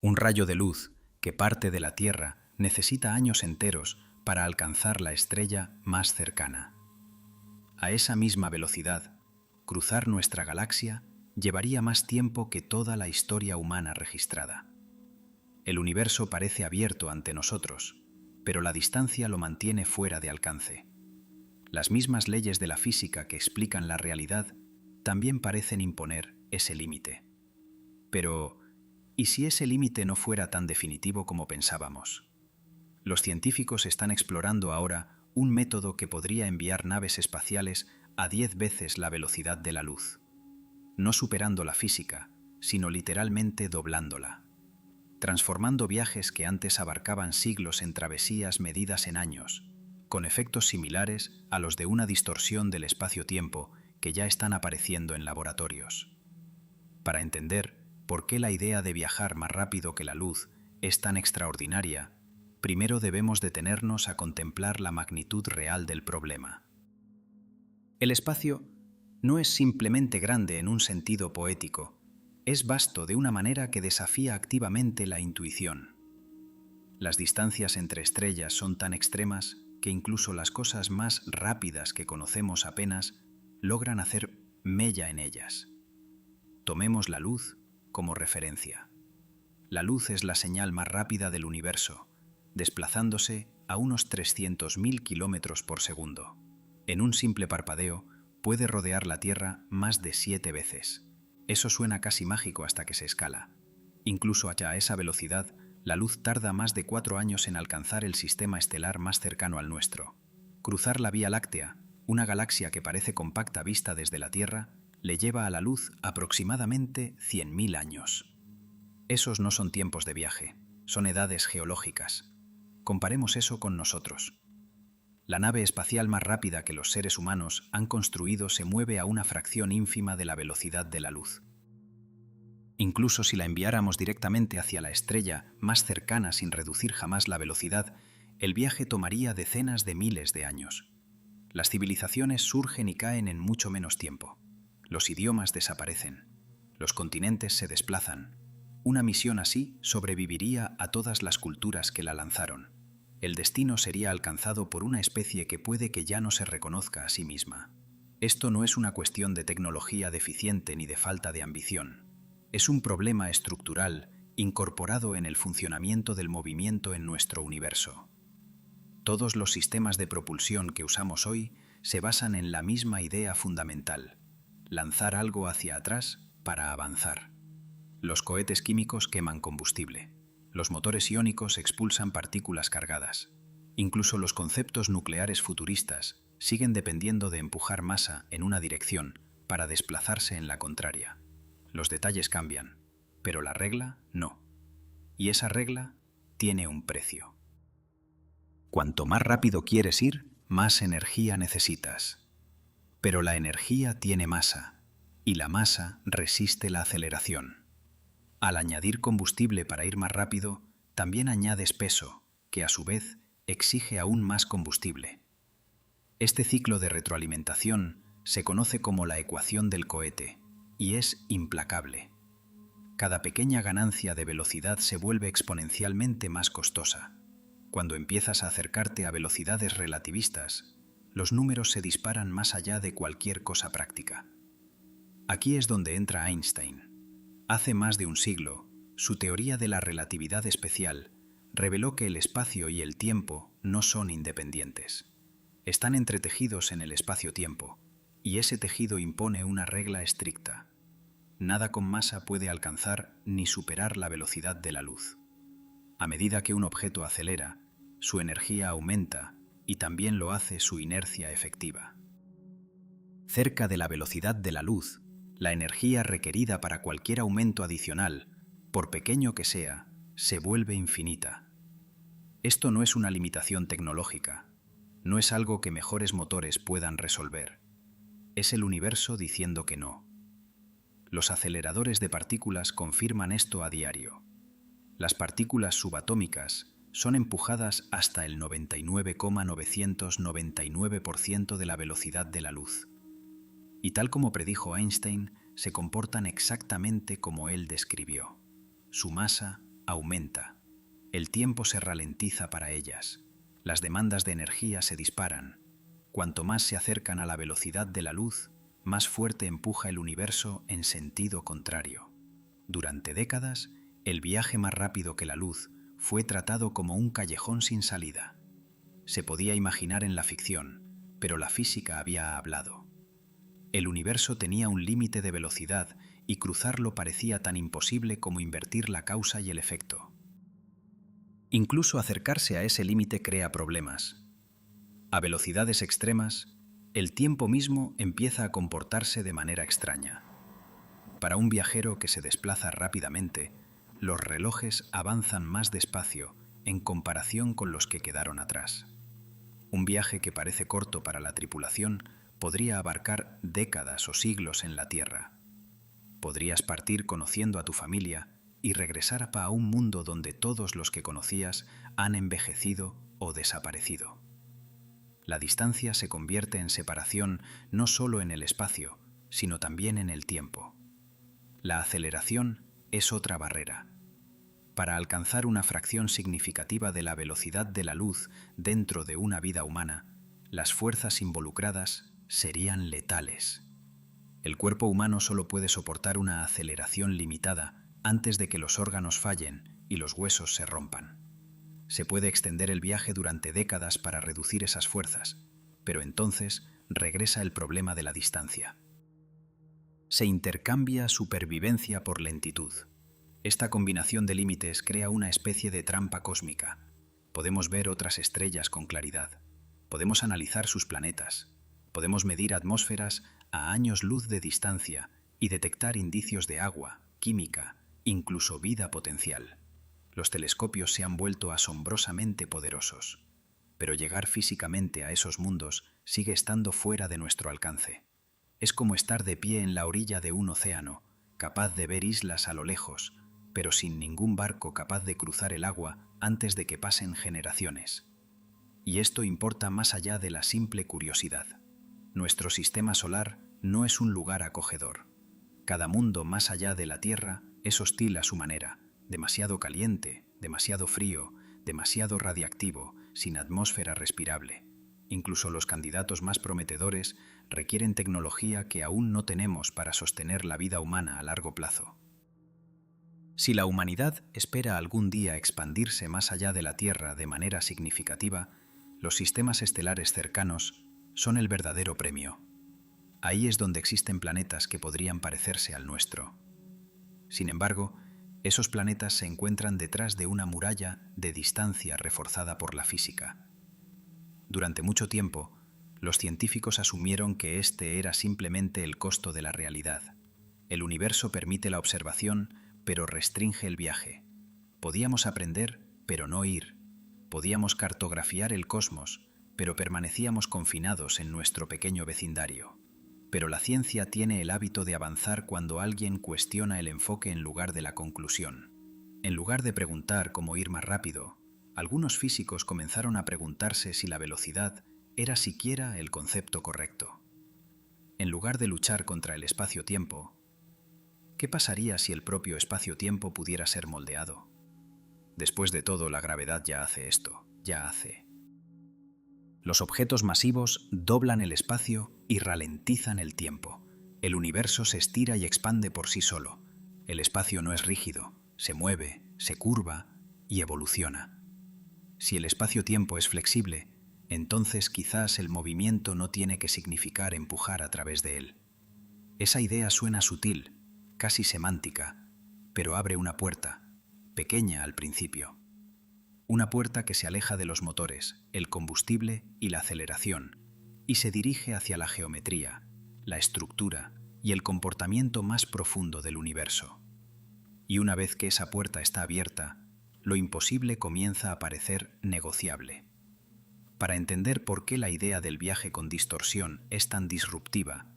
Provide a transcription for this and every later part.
Un rayo de luz que parte de la Tierra necesita años enteros para alcanzar la estrella más cercana. A esa misma velocidad, cruzar nuestra galaxia llevaría más tiempo que toda la historia humana registrada. El universo parece abierto ante nosotros, pero la distancia lo mantiene fuera de alcance. Las mismas leyes de la física que explican la realidad también parecen imponer ese límite. Pero, ¿y si ese límite no fuera tan definitivo como pensábamos? Los científicos están explorando ahora un método que podría enviar naves espaciales a 10 veces la velocidad de la luz, no superando la física, sino literalmente doblándola, transformando viajes que antes abarcaban siglos en travesías medidas en años, con efectos similares a los de una distorsión del espacio-tiempo que ya están apareciendo en laboratorios. Para entender por qué la idea de viajar más rápido que la luz es tan extraordinaria, primero debemos detenernos a contemplar la magnitud real del problema. El espacio no es simplemente grande en un sentido poético, es vasto de una manera que desafía activamente la intuición. Las distancias entre estrellas son tan extremas que incluso las cosas más rápidas que conocemos apenas logran hacer mella en ellas. Tomemos la luz como referencia. La luz es la señal más rápida del universo, desplazándose a unos 300.000 kilómetros por segundo. En un simple parpadeo, puede rodear la Tierra más de 7 veces. Eso suena casi mágico hasta que se escala. Incluso a esa velocidad, la luz tarda más de 4 años en alcanzar el sistema estelar más cercano al nuestro. Cruzar la Vía Láctea, una galaxia que parece compacta vista desde la Tierra, le lleva a la luz aproximadamente 100.000 años. Esos no son tiempos de viaje, son edades geológicas. Comparemos eso con nosotros. La nave espacial más rápida que los seres humanos han construido se mueve a una fracción ínfima de la velocidad de la luz. Incluso si la enviáramos directamente hacia la estrella más cercana sin reducir jamás la velocidad, el viaje tomaría decenas de miles de años. Las civilizaciones surgen y caen en mucho menos tiempo. Los idiomas desaparecen. Los continentes se desplazan. Una misión así sobreviviría a todas las culturas que la lanzaron. El destino sería alcanzado por una especie que puede que ya no se reconozca a sí misma. Esto no es una cuestión de tecnología deficiente ni de falta de ambición. Es un problema estructural incorporado en el funcionamiento del movimiento en nuestro universo. Todos los sistemas de propulsión que usamos hoy se basan en la misma idea fundamental: lanzar algo hacia atrás para avanzar. Los cohetes químicos queman combustible. Los motores iónicos expulsan partículas cargadas. Incluso los conceptos nucleares futuristas siguen dependiendo de empujar masa en una dirección para desplazarse en la contraria. Los detalles cambian, pero la regla no. Y esa regla tiene un precio. Cuanto más rápido quieres ir, más energía necesitas. Pero la energía tiene masa, y la masa resiste la aceleración. Al añadir combustible para ir más rápido, también añades peso, que a su vez exige aún más combustible. Este ciclo de retroalimentación se conoce como la ecuación del cohete, y es implacable. Cada pequeña ganancia de velocidad se vuelve exponencialmente más costosa. Cuando empiezas a acercarte a velocidades relativistas, los números se disparan más allá de cualquier cosa práctica. Aquí es donde entra Einstein. Hace más de un siglo, su teoría de la relatividad especial reveló que el espacio y el tiempo no son independientes. Están entretejidos en el espacio-tiempo, y ese tejido impone una regla estricta. Nada con masa puede alcanzar ni superar la velocidad de la luz. A medida que un objeto acelera, su energía aumenta y también lo hace su inercia efectiva. Cerca de la velocidad de la luz, la energía requerida para cualquier aumento adicional, por pequeño que sea, se vuelve infinita. Esto no es una limitación tecnológica, no es algo que mejores motores puedan resolver. Es el universo diciendo que no. Los aceleradores de partículas confirman esto a diario. Las partículas subatómicas son empujadas hasta el 99,999% de la velocidad de la luz. Y tal como predijo Einstein, se comportan exactamente como él describió. Su masa aumenta. El tiempo se ralentiza para ellas. Las demandas de energía se disparan. Cuanto más se acercan a la velocidad de la luz, más fuerte empuja el universo en sentido contrario. Durante décadas, el viaje más rápido que la luz fue tratado como un callejón sin salida. Se podía imaginar en la ficción, pero la física había hablado. El universo tenía un límite de velocidad y cruzarlo parecía tan imposible como invertir la causa y el efecto. Incluso acercarse a ese límite crea problemas. A velocidades extremas, el tiempo mismo empieza a comportarse de manera extraña. Para un viajero que se desplaza rápidamente, los relojes avanzan más despacio en comparación con los que quedaron atrás. Un viaje que parece corto para la tripulación podría abarcar décadas o siglos en la Tierra. Podrías partir conociendo a tu familia y regresar a un mundo donde todos los que conocías han envejecido o desaparecido. La distancia se convierte en separación no solo en el espacio, sino también en el tiempo. La aceleración es otra barrera. Para alcanzar una fracción significativa de la velocidad de la luz dentro de una vida humana, las fuerzas involucradas serían letales. El cuerpo humano solo puede soportar una aceleración limitada antes de que los órganos fallen y los huesos se rompan. Se puede extender el viaje durante décadas para reducir esas fuerzas, pero entonces regresa el problema de la distancia. Se intercambia supervivencia por lentitud. Esta combinación de límites crea una especie de trampa cósmica. Podemos ver otras estrellas con claridad. Podemos analizar sus planetas. Podemos medir atmósferas a años luz de distancia y detectar indicios de agua, química, incluso vida potencial. Los telescopios se han vuelto asombrosamente poderosos, pero llegar físicamente a esos mundos sigue estando fuera de nuestro alcance. Es como estar de pie en la orilla de un océano, capaz de ver islas a lo lejos, pero sin ningún barco capaz de cruzar el agua antes de que pasen generaciones. Y esto importa más allá de la simple curiosidad. Nuestro sistema solar no es un lugar acogedor. Cada mundo más allá de la Tierra es hostil a su manera, demasiado caliente, demasiado frío, demasiado radiactivo, sin atmósfera respirable. Incluso los candidatos más prometedores requieren tecnología que aún no tenemos para sostener la vida humana a largo plazo. Si la humanidad espera algún día expandirse más allá de la Tierra de manera significativa, los sistemas estelares cercanos son el verdadero premio. Ahí es donde existen planetas que podrían parecerse al nuestro. Sin embargo, esos planetas se encuentran detrás de una muralla de distancia reforzada por la física. Durante mucho tiempo, los científicos asumieron que este era simplemente el costo de la realidad. El universo permite la observación, pero restringe el viaje. Podíamos aprender, pero no ir. Podíamos cartografiar el cosmos, pero permanecíamos confinados en nuestro pequeño vecindario. Pero la ciencia tiene el hábito de avanzar cuando alguien cuestiona el enfoque en lugar de la conclusión. En lugar de preguntar cómo ir más rápido, algunos físicos comenzaron a preguntarse si la velocidad era siquiera el concepto correcto. En lugar de luchar contra el espacio-tiempo, ¿qué pasaría si el propio espacio-tiempo pudiera ser moldeado? Después de todo, la gravedad ya hace esto, ya hace. Los objetos masivos doblan el espacio y ralentizan el tiempo. El universo se estira y expande por sí solo. El espacio no es rígido, se mueve, se curva y evoluciona. Si el espacio-tiempo es flexible, entonces quizás el movimiento no tiene que significar empujar a través de él. Esa idea suena sutil, casi semántica, pero abre una puerta, pequeña al principio. Una puerta que se aleja de los motores, el combustible y la aceleración, y se dirige hacia la geometría, la estructura y el comportamiento más profundo del universo. Y una vez que esa puerta está abierta, lo imposible comienza a parecer negociable. Para entender por qué la idea del viaje con distorsión es tan disruptiva,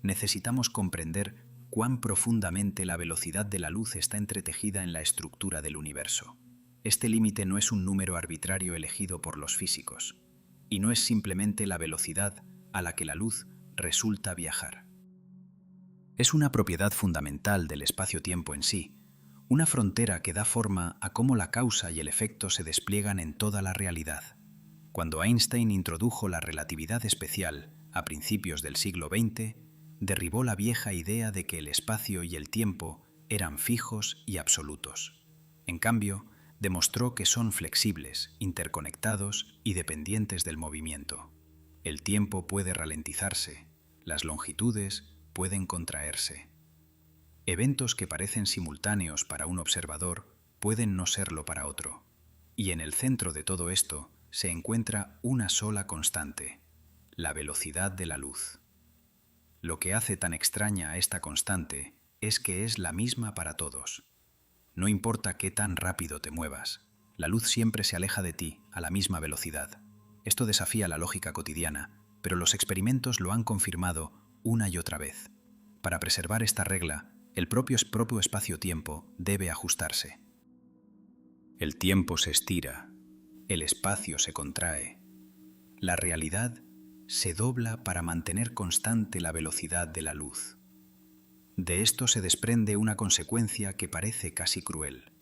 necesitamos comprender cuán profundamente la velocidad de la luz está entretejida en la estructura del universo. Este límite no es un número arbitrario elegido por los físicos, y no es simplemente la velocidad a la que la luz resulta viajar. Es una propiedad fundamental del espacio-tiempo en sí, una frontera que da forma a cómo la causa y el efecto se despliegan en toda la realidad. Cuando Einstein introdujo la relatividad especial a principios del siglo XX, derribó la vieja idea de que el espacio y el tiempo eran fijos y absolutos. En cambio, demostró que son flexibles, interconectados y dependientes del movimiento. El tiempo puede ralentizarse, las longitudes pueden contraerse. Eventos que parecen simultáneos para un observador pueden no serlo para otro. Y en el centro de todo esto se encuentra una sola constante: la velocidad de la luz. Lo que hace tan extraña a esta constante es que es la misma para todos. No importa qué tan rápido te muevas, la luz siempre se aleja de ti a la misma velocidad. Esto desafía la lógica cotidiana, pero los experimentos lo han confirmado una y otra vez. Para preservar esta regla, el propio espacio-tiempo debe ajustarse. El tiempo se estira, el espacio se contrae. La realidad se dobla para mantener constante la velocidad de la luz. De esto se desprende una consecuencia que parece casi cruel.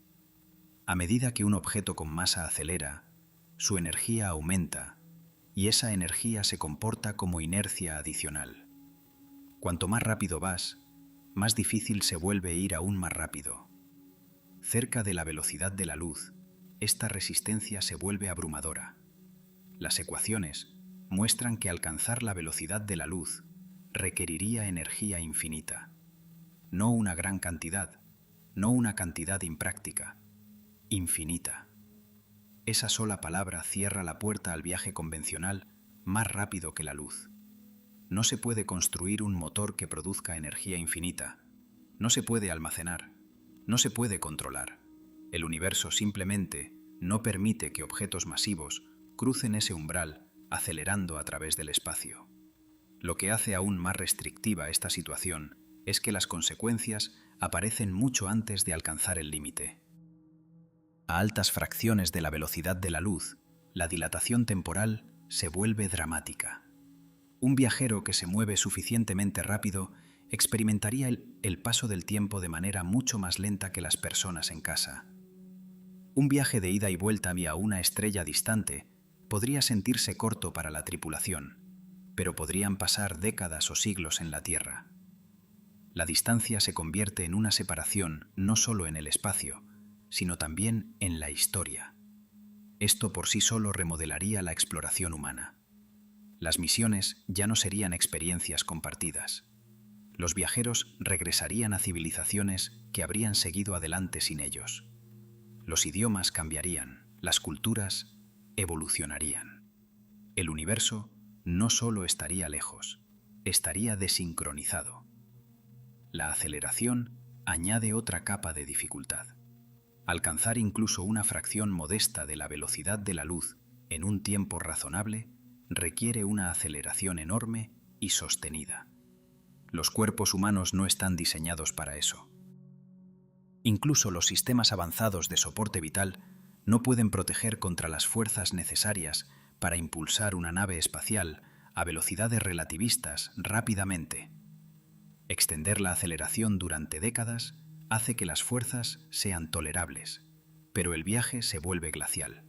A medida que un objeto con masa acelera, su energía aumenta, y esa energía se comporta como inercia adicional. Cuanto más rápido vas, más difícil se vuelve ir aún más rápido. Cerca de la velocidad de la luz, esta resistencia se vuelve abrumadora. Las ecuaciones muestran que alcanzar la velocidad de la luz requeriría energía infinita. No una gran cantidad, no una cantidad impráctica, infinita. Esa sola palabra cierra la puerta al viaje convencional más rápido que la luz. No se puede construir un motor que produzca energía infinita. No se puede almacenar. No se puede controlar. El universo simplemente no permite que objetos masivos crucen ese umbral acelerando a través del espacio. Lo que hace aún más restrictiva esta situación es que las consecuencias aparecen mucho antes de alcanzar el límite. A altas fracciones de la velocidad de la luz, la dilatación temporal se vuelve dramática. Un viajero que se mueve suficientemente rápido experimentaría el paso del tiempo de manera mucho más lenta que las personas en casa. Un viaje de ida y vuelta a una estrella distante podría sentirse corto para la tripulación, pero podrían pasar décadas o siglos en la Tierra. La distancia se convierte en una separación no solo en el espacio, sino también en la historia. Esto por sí solo remodelaría la exploración humana. Las misiones ya no serían experiencias compartidas. Los viajeros regresarían a civilizaciones que habrían seguido adelante sin ellos. Los idiomas cambiarían, las culturas evolucionarían. El universo no solo estaría lejos, estaría desincronizado. La aceleración añade otra capa de dificultad. Alcanzar incluso una fracción modesta de la velocidad de la luz en un tiempo razonable requiere una aceleración enorme y sostenida. Los cuerpos humanos no están diseñados para eso. Incluso los sistemas avanzados de soporte vital no pueden proteger contra las fuerzas necesarias para impulsar una nave espacial a velocidades relativistas rápidamente. Extender la aceleración durante décadas hace que las fuerzas sean tolerables, pero el viaje se vuelve glacial.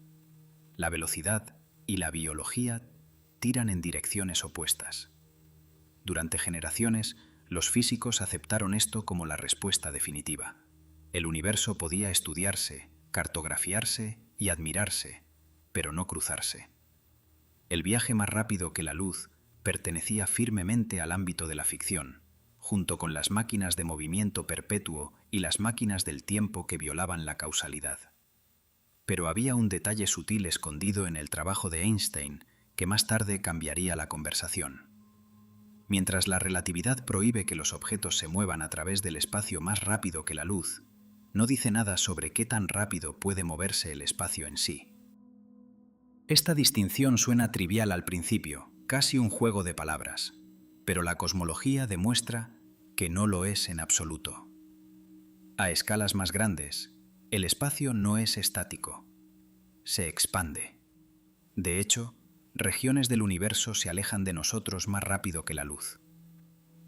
La velocidad y la biología tiran en direcciones opuestas. Durante generaciones, los físicos aceptaron esto como la respuesta definitiva. El universo podía estudiarse, cartografiarse y admirarse, pero no cruzarse. El viaje más rápido que la luz pertenecía firmemente al ámbito de la ficción, junto con las máquinas de movimiento perpetuo y las máquinas del tiempo que violaban la causalidad. Pero había un detalle sutil escondido en el trabajo de Einstein que más tarde cambiaría la conversación. Mientras la relatividad prohíbe que los objetos se muevan a través del espacio más rápido que la luz, no dice nada sobre qué tan rápido puede moverse el espacio en sí. Esta distinción suena trivial al principio, casi un juego de palabras, pero la cosmología demuestra que no lo es en absoluto. A escalas más grandes, el espacio no es estático, se expande. De hecho, regiones del universo se alejan de nosotros más rápido que la luz.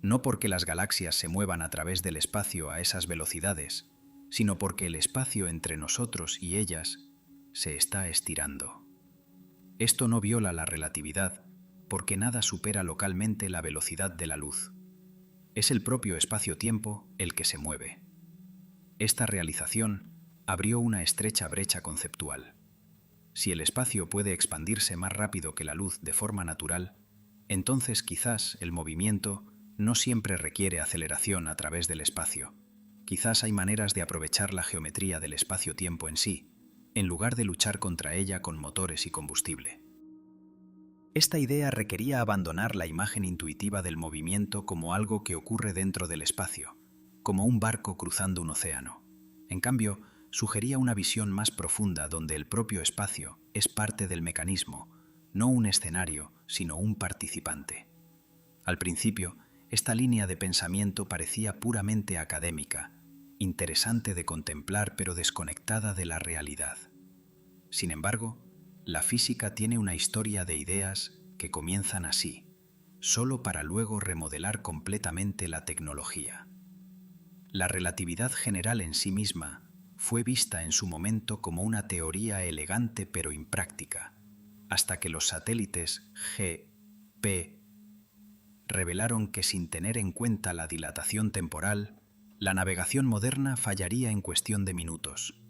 No porque las galaxias se muevan a través del espacio a esas velocidades, sino porque el espacio entre nosotros y ellas se está estirando. Esto no viola la relatividad, porque nada supera localmente la velocidad de la luz. Es el propio espacio-tiempo el que se mueve. Esta realización abrió una estrecha brecha conceptual. Si el espacio puede expandirse más rápido que la luz de forma natural, entonces quizás el movimiento no siempre requiere aceleración a través del espacio. Quizás hay maneras de aprovechar la geometría del espacio-tiempo en sí, en lugar de luchar contra ella con motores y combustible. Esta idea requería abandonar la imagen intuitiva del movimiento como algo que ocurre dentro del espacio, como un barco cruzando un océano. En cambio, sugería una visión más profunda donde el propio espacio es parte del mecanismo, no un escenario, sino un participante. Al principio, esta línea de pensamiento parecía puramente académica, interesante de contemplar pero desconectada de la realidad. Sin embargo, la física tiene una historia de ideas que comienzan así, solo para luego remodelar completamente la tecnología. La relatividad general en sí misma fue vista en su momento como una teoría elegante pero impráctica, hasta que los satélites G-P revelaron que sin tener en cuenta la dilatación temporal, la navegación moderna fallaría en cuestión de minutos.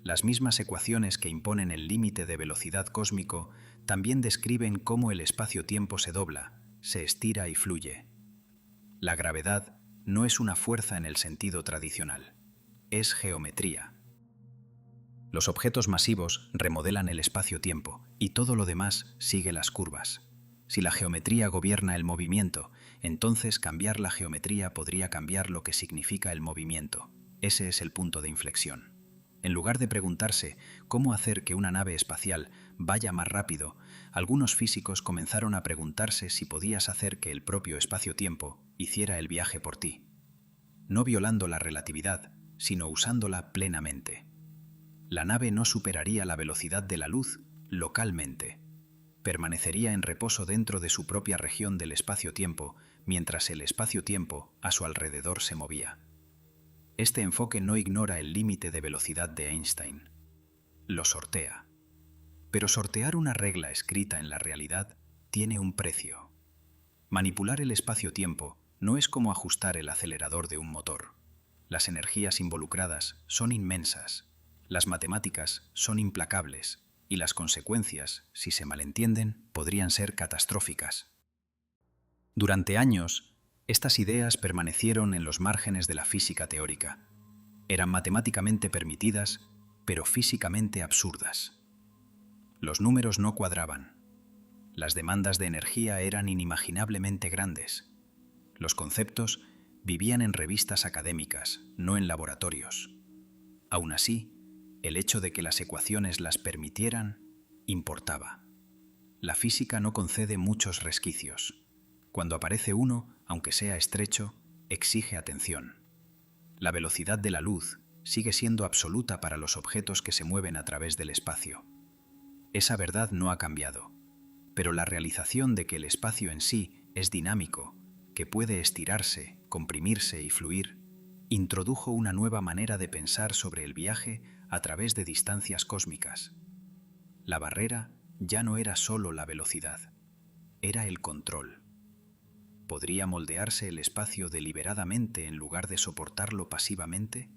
Las mismas ecuaciones que imponen el límite de velocidad cósmico también describen cómo el espacio-tiempo se dobla, se estira y fluye. La gravedad no es una fuerza en el sentido tradicional, es geometría. Los objetos masivos remodelan el espacio-tiempo y todo lo demás sigue las curvas. Si la geometría gobierna el movimiento, entonces cambiar la geometría podría cambiar lo que significa el movimiento. Ese es el punto de inflexión. En lugar de preguntarse cómo hacer que una nave espacial vaya más rápido, algunos físicos comenzaron a preguntarse si podías hacer que el propio espacio-tiempo hiciera el viaje por ti. No violando la relatividad, sino usándola plenamente. La nave no superaría la velocidad de la luz localmente. Permanecería en reposo dentro de su propia región del espacio-tiempo, mientras el espacio-tiempo a su alrededor se movía. Este enfoque no ignora el límite de velocidad de Einstein. Lo sortea. Pero sortear una regla escrita en la realidad tiene un precio. Manipular el espacio-tiempo no es como ajustar el acelerador de un motor. Las energías involucradas son inmensas, las matemáticas son implacables y las consecuencias, si se malentienden, podrían ser catastróficas. Durante años, estas ideas permanecieron en los márgenes de la física teórica. Eran matemáticamente permitidas, pero físicamente absurdas. Los números no cuadraban. Las demandas de energía eran inimaginablemente grandes. Los conceptos vivían en revistas académicas, no en laboratorios. Aún así, el hecho de que las ecuaciones las permitieran importaba. La física no concede muchos resquicios. Cuando aparece uno, aunque sea estrecho, exige atención. La velocidad de la luz sigue siendo absoluta para los objetos que se mueven a través del espacio. Esa verdad no ha cambiado, pero la realización de que el espacio en sí es dinámico, que puede estirarse, comprimirse y fluir, introdujo una nueva manera de pensar sobre el viaje a través de distancias cósmicas. La barrera ya no era solo la velocidad, era el control. ¿Podría moldearse el espacio deliberadamente en lugar de soportarlo pasivamente?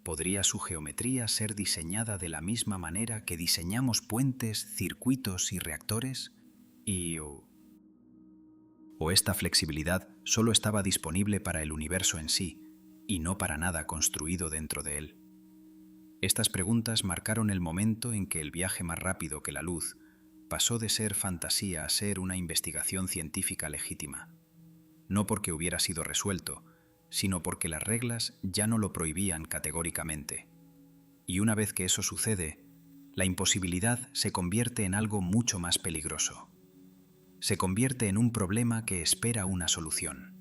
¿Podría su geometría ser diseñada de la misma manera que diseñamos puentes, circuitos y reactores? ¿O esta flexibilidad solo estaba disponible para el universo en sí y no para nada construido dentro de él? Estas preguntas marcaron el momento en que el viaje más rápido que la luz pasó de ser fantasía a ser una investigación científica legítima. No porque hubiera sido resuelto, sino porque las reglas ya no lo prohibían categóricamente. Y una vez que eso sucede, la imposibilidad se convierte en algo mucho más peligroso. Se convierte en un problema que espera una solución.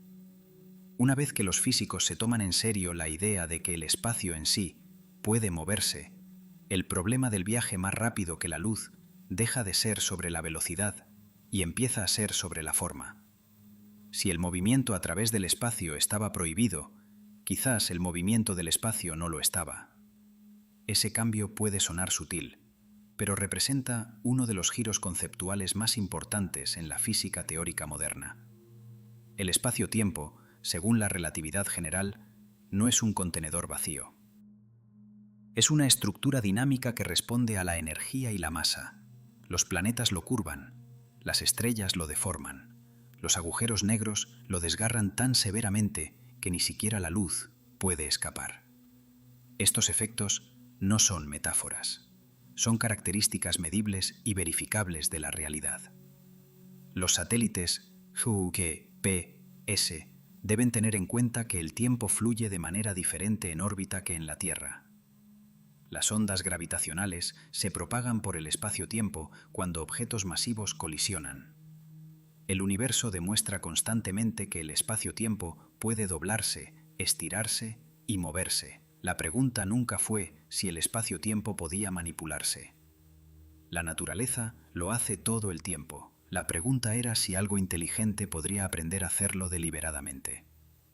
Una vez que los físicos se toman en serio la idea de que el espacio en sí puede moverse, el problema del viaje más rápido que la luz deja de ser sobre la velocidad y empieza a ser sobre la forma. Si el movimiento a través del espacio estaba prohibido, Quizás el movimiento del espacio no lo estaba. Ese cambio puede sonar sutil, pero representa uno de los giros conceptuales más importantes en la física teórica moderna. El espacio-tiempo, según la relatividad general, no es un contenedor vacío. Es una estructura dinámica que responde a la energía y la masa. Los planetas lo curvan, las estrellas lo deforman, los agujeros negros lo desgarran tan severamente que ni siquiera la luz puede escapar. Estos efectos no son metáforas, son características medibles y verificables de la realidad. Los satélites GPS deben tener en cuenta que el tiempo fluye de manera diferente en órbita que en la Tierra. Las ondas gravitacionales se propagan por el espacio-tiempo cuando objetos masivos colisionan. El universo demuestra constantemente que el espacio-tiempo puede doblarse, estirarse y moverse. La pregunta nunca fue si el espacio-tiempo podía manipularse. La naturaleza lo hace todo el tiempo. La pregunta era si algo inteligente podría aprender a hacerlo deliberadamente.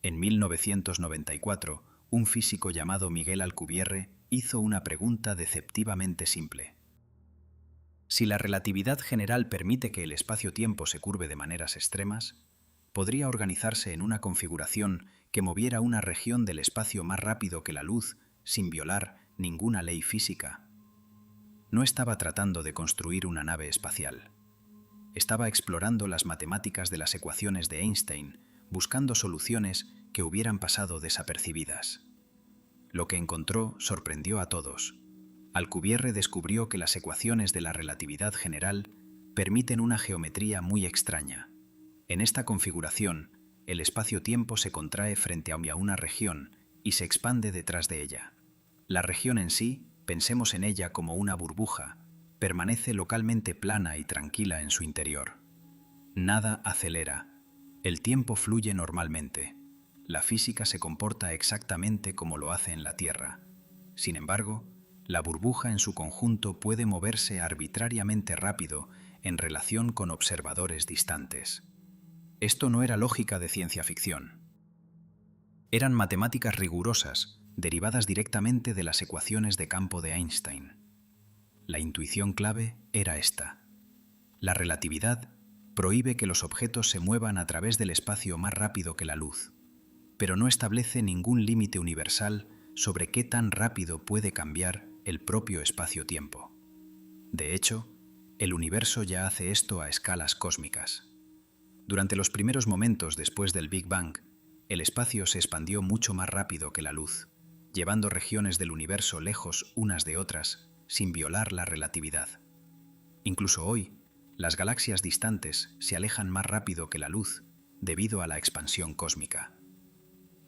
En 1994, un físico llamado Miguel Alcubierre hizo una pregunta deceptivamente simple. Si la relatividad general permite que el espacio-tiempo se curve de maneras extremas, ¿podría organizarse en una configuración que moviera una región del espacio más rápido que la luz, sin violar ninguna ley física? No estaba tratando de construir una nave espacial. Estaba explorando las matemáticas de las ecuaciones de Einstein, buscando soluciones que hubieran pasado desapercibidas. Lo que encontró sorprendió a todos. Alcubierre descubrió que las ecuaciones de la relatividad general permiten una geometría muy extraña. En esta configuración, el espacio-tiempo se contrae frente a una región y se expande detrás de ella. La región en sí, pensemos en ella como una burbuja, permanece localmente plana y tranquila en su interior. Nada acelera. El tiempo fluye normalmente. La física se comporta exactamente como lo hace en la Tierra. Sin embargo, la burbuja en su conjunto puede moverse arbitrariamente rápido en relación con observadores distantes. Esto no era lógica de ciencia ficción. Eran matemáticas rigurosas, derivadas directamente de las ecuaciones de campo de Einstein. La intuición clave era esta. La relatividad prohíbe que los objetos se muevan a través del espacio más rápido que la luz, pero no establece ningún límite universal sobre qué tan rápido puede cambiar el propio espacio-tiempo. De hecho, el universo ya hace esto a escalas cósmicas. Durante los primeros momentos después del Big Bang, el espacio se expandió mucho más rápido que la luz, llevando regiones del universo lejos unas de otras, sin violar la relatividad. Incluso hoy, las galaxias distantes se alejan más rápido que la luz debido a la expansión cósmica.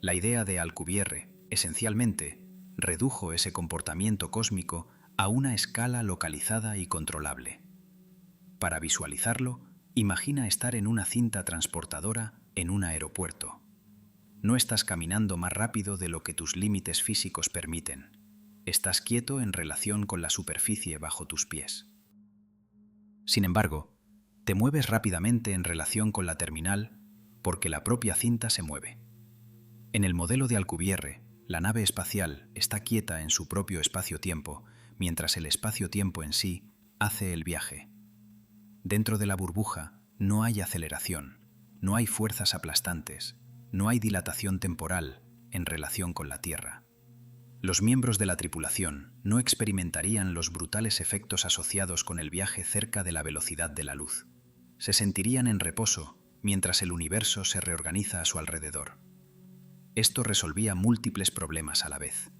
La idea de Alcubierre, esencialmente, redujo ese comportamiento cósmico a una escala localizada y controlable. Para visualizarlo, imagina estar en una cinta transportadora en un aeropuerto. No estás caminando más rápido de lo que tus límites físicos permiten. Estás quieto en relación con la superficie bajo tus pies. Sin embargo, te mueves rápidamente en relación con la terminal porque la propia cinta se mueve. En el modelo de Alcubierre, la nave espacial está quieta en su propio espacio-tiempo, mientras el espacio-tiempo en sí hace el viaje. Dentro de la burbuja no hay aceleración, no hay fuerzas aplastantes, no hay dilatación temporal en relación con la Tierra. Los miembros de la tripulación no experimentarían los brutales efectos asociados con el viaje cerca de la velocidad de la luz. Se sentirían en reposo mientras el universo se reorganiza a su alrededor. Esto resolvía múltiples problemas a la vez.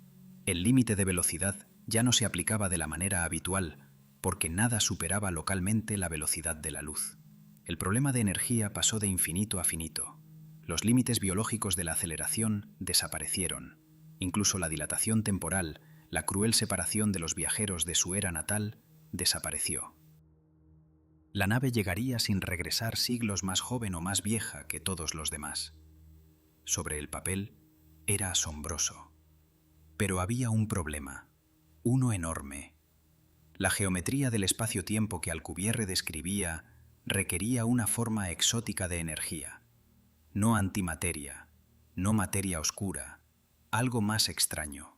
El límite de velocidad ya no se aplicaba de la manera habitual porque nada superaba localmente la velocidad de la luz. El problema de energía pasó de infinito a finito. Los límites biológicos de la aceleración desaparecieron. Incluso la dilatación temporal, la cruel separación de los viajeros de su era natal, desapareció. La nave llegaría sin regresar siglos más joven o más vieja que todos los demás. Sobre el papel, era asombroso. Pero había un problema, uno enorme. La geometría del espacio-tiempo que Alcubierre describía requería una forma exótica de energía. No antimateria, no materia oscura, algo más extraño.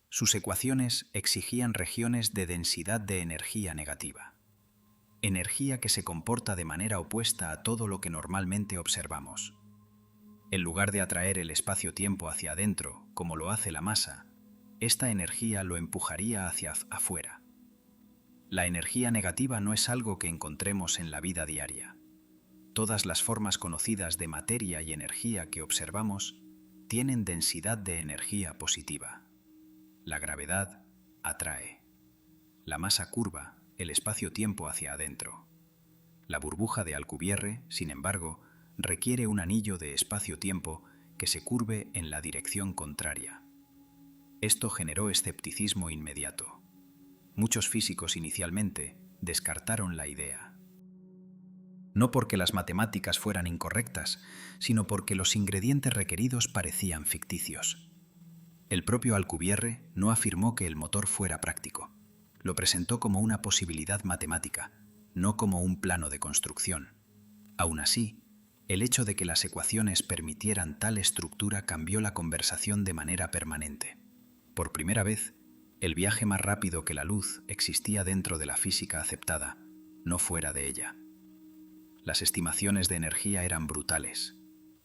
Sus ecuaciones exigían regiones de densidad de energía negativa, energía que se comporta de manera opuesta a todo lo que normalmente observamos. En lugar de atraer el espacio-tiempo hacia adentro, como lo hace la masa, esta energía lo empujaría hacia afuera. La energía negativa no es algo que encontremos en la vida diaria. Todas las formas conocidas de materia y energía que observamos tienen densidad de energía positiva. La gravedad atrae. La masa curva el espacio-tiempo hacia adentro. La burbuja de Alcubierre, sin embargo, requiere un anillo de espacio-tiempo que se curve en la dirección contraria. Esto generó escepticismo inmediato. Muchos físicos inicialmente descartaron la idea. No porque las matemáticas fueran incorrectas, sino porque los ingredientes requeridos parecían ficticios. El propio Alcubierre no afirmó que el motor fuera práctico. Lo presentó como una posibilidad matemática, no como un plano de construcción. Aún así, el hecho de que las ecuaciones permitieran tal estructura cambió la conversación de manera permanente. Por primera vez, el viaje más rápido que la luz existía dentro de la física aceptada, no fuera de ella. Las estimaciones de energía eran brutales.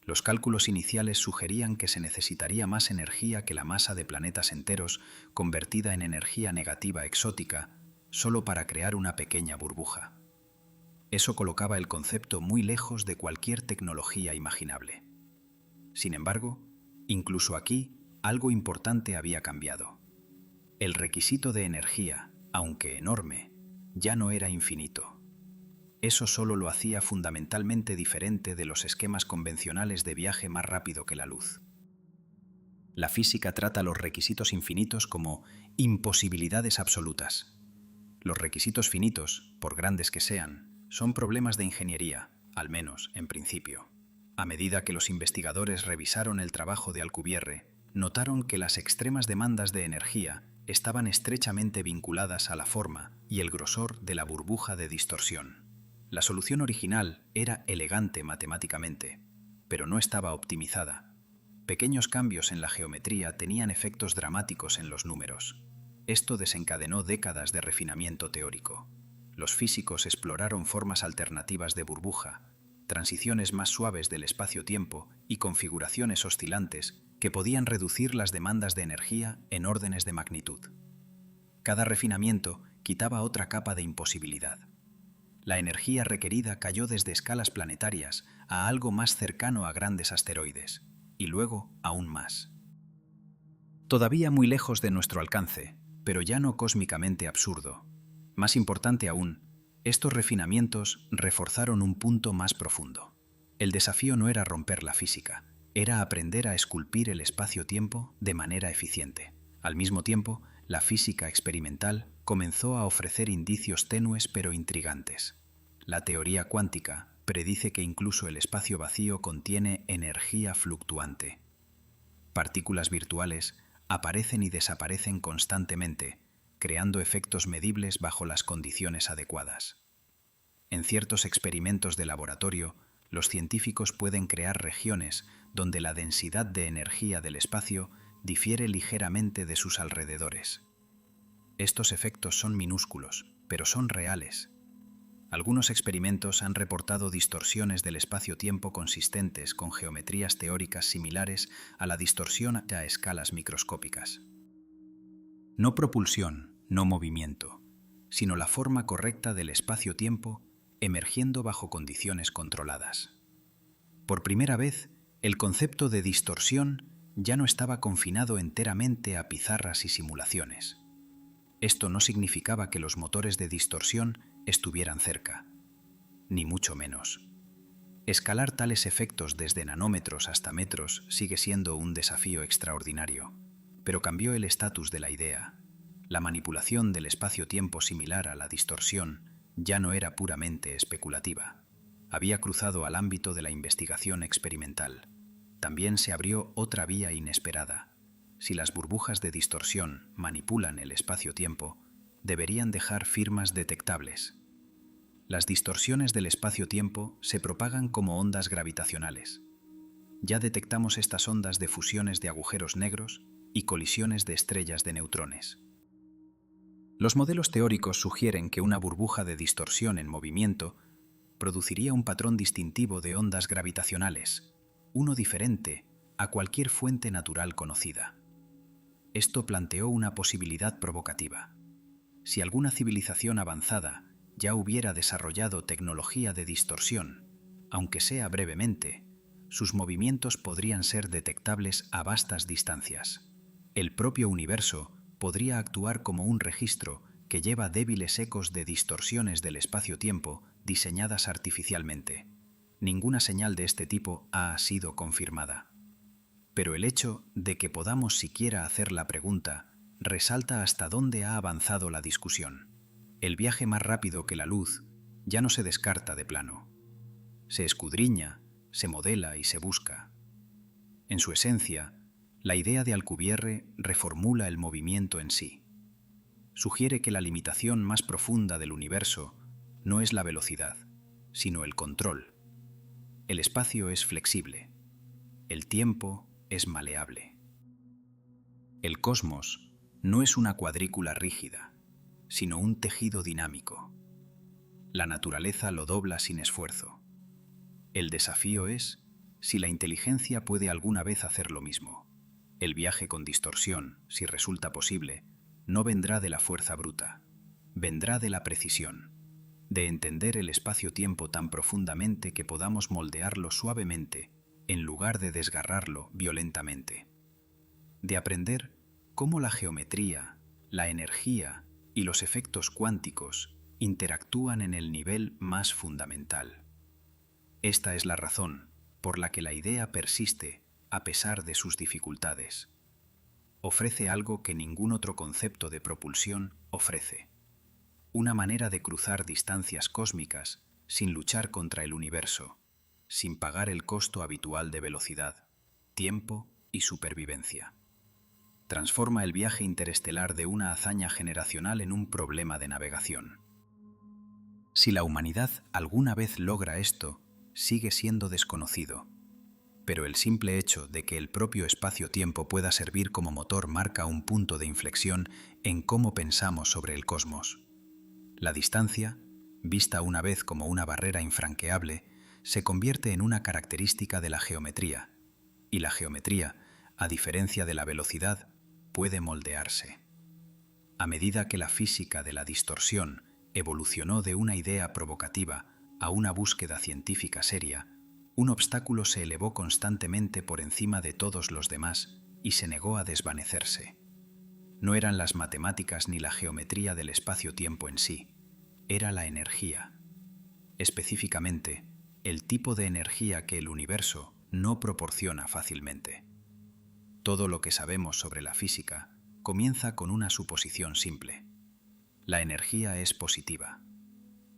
Los cálculos iniciales sugerían que se necesitaría más energía que la masa de planetas enteros convertida en energía negativa exótica solo para crear una pequeña burbuja. Eso colocaba el concepto muy lejos de cualquier tecnología imaginable. Sin embargo, incluso aquí, algo importante había cambiado. El requisito de energía, aunque enorme, ya no era infinito. Eso solo lo hacía fundamentalmente diferente de los esquemas convencionales de viaje más rápido que la luz. La física trata los requisitos infinitos como imposibilidades absolutas. Los requisitos finitos, por grandes que sean, son problemas de ingeniería, al menos en principio. A medida que los investigadores revisaron el trabajo de Alcubierre, notaron que las extremas demandas de energía estaban estrechamente vinculadas a la forma y el grosor de la burbuja de distorsión. La solución original era elegante matemáticamente, pero no estaba optimizada. Pequeños cambios en la geometría tenían efectos dramáticos en los números. Esto desencadenó décadas de refinamiento teórico. Los físicos exploraron formas alternativas de burbuja, transiciones más suaves del espacio-tiempo y configuraciones oscilantes que podían reducir las demandas de energía en órdenes de magnitud. Cada refinamiento quitaba otra capa de imposibilidad. La energía requerida cayó desde escalas planetarias a algo más cercano a grandes asteroides, y luego aún más. Todavía muy lejos de nuestro alcance, pero ya no cósmicamente absurdo. Más importante aún, estos refinamientos reforzaron un punto más profundo. El desafío no era romper la física, era aprender a esculpir el espacio-tiempo de manera eficiente. Al mismo tiempo, la física experimental comenzó a ofrecer indicios tenues pero intrigantes. La teoría cuántica predice que incluso el espacio vacío contiene energía fluctuante. Partículas virtuales aparecen y desaparecen constantemente, creando efectos medibles bajo las condiciones adecuadas. En ciertos experimentos de laboratorio, los científicos pueden crear regiones donde la densidad de energía del espacio difiere ligeramente de sus alrededores. Estos efectos son minúsculos, pero son reales. Algunos experimentos han reportado distorsiones del espacio-tiempo consistentes con geometrías teóricas similares a la distorsión a escalas microscópicas. No propulsión, no movimiento, sino la forma correcta del espacio-tiempo emergiendo bajo condiciones controladas. Por primera vez, el concepto de distorsión ya no estaba confinado enteramente a pizarras y simulaciones. Esto no significaba que los motores de distorsión estuvieran cerca, ni mucho menos. Escalar tales efectos desde nanómetros hasta metros sigue siendo un desafío extraordinario, pero cambió el estatus de la idea. La manipulación del espacio-tiempo similar a la distorsión ya no era puramente especulativa. Había cruzado al ámbito de la investigación experimental. También se abrió otra vía inesperada. Si las burbujas de distorsión manipulan el espacio-tiempo, deberían dejar firmas detectables. Las distorsiones del espacio-tiempo se propagan como ondas gravitacionales. ya detectamos estas ondas de fusiones de agujeros negros y colisiones de estrellas de neutrones. Los modelos teóricos sugieren que una burbuja de distorsión en movimiento produciría un patrón distintivo de ondas gravitacionales, uno diferente a cualquier fuente natural conocida. Esto planteó una posibilidad provocativa. Si alguna civilización avanzada ya hubiera desarrollado tecnología de distorsión, aunque sea brevemente, sus movimientos podrían ser detectables a vastas distancias. El propio universo podría actuar como un registro que lleva débiles ecos de distorsiones del espacio-tiempo diseñadas artificialmente. Ninguna señal de este tipo ha sido confirmada. Pero el hecho de que podamos siquiera hacer la pregunta resalta hasta dónde ha avanzado la discusión. El viaje más rápido que la luz ya no se descarta de plano. Se escudriña, se modela y se busca. En su esencia, la idea de Alcubierre reformula el movimiento en sí. Sugiere que la limitación más profunda del universo no es la velocidad, sino el control. El espacio es flexible. El tiempo es maleable. El cosmos no es una cuadrícula rígida, sino un tejido dinámico. La naturaleza lo dobla sin esfuerzo. El desafío es si la inteligencia puede alguna vez hacer lo mismo. El viaje con distorsión, si resulta posible, no vendrá de la fuerza bruta, vendrá de la precisión, de entender el espacio-tiempo tan profundamente que podamos moldearlo suavemente en lugar de desgarrarlo violentamente, de aprender cómo la geometría, la energía y los efectos cuánticos interactúan en el nivel más fundamental. Esta es la razón por la que la idea persiste a pesar de sus dificultades. Ofrece algo que ningún otro concepto de propulsión ofrece: una manera de cruzar distancias cósmicas sin luchar contra el universo, sin pagar el costo habitual de velocidad, tiempo y supervivencia. Transforma el viaje interestelar de una hazaña generacional en un problema de navegación. Si la humanidad alguna vez logra esto, sigue siendo desconocido, pero el simple hecho de que el propio espacio-tiempo pueda servir como motor marca un punto de inflexión en cómo pensamos sobre el cosmos. La distancia, vista una vez como una barrera infranqueable, se convierte en una característica de la geometría, y la geometría, a diferencia de la velocidad, puede moldearse. A medida que la física de la distorsión evolucionó de una idea provocativa a una búsqueda científica seria, un obstáculo se elevó constantemente por encima de todos los demás y se negó a desvanecerse. No eran las matemáticas ni la geometría del espacio-tiempo en sí, era la energía. Específicamente, el tipo de energía que el universo no proporciona fácilmente. Todo lo que sabemos sobre la física comienza con una suposición simple. La energía es positiva.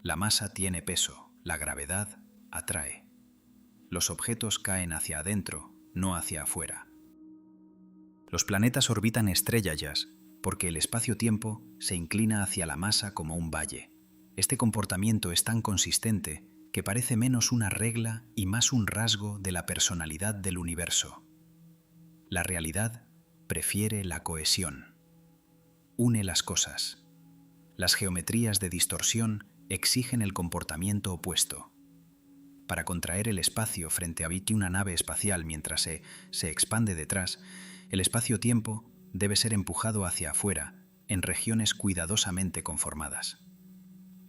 La masa tiene peso, la gravedad atrae. Los objetos caen hacia adentro, no hacia afuera. Los planetas orbitan estrellas porque el espacio-tiempo se inclina hacia la masa como un valle. Este comportamiento es tan consistente que parece menos una regla y más un rasgo de la personalidad del universo. La realidad prefiere la cohesión. Une las cosas. Las geometrías de distorsión exigen el comportamiento opuesto. Para contraer el espacio frente a una nave espacial mientras se expande detrás, el espacio-tiempo debe ser empujado hacia afuera, en regiones cuidadosamente conformadas.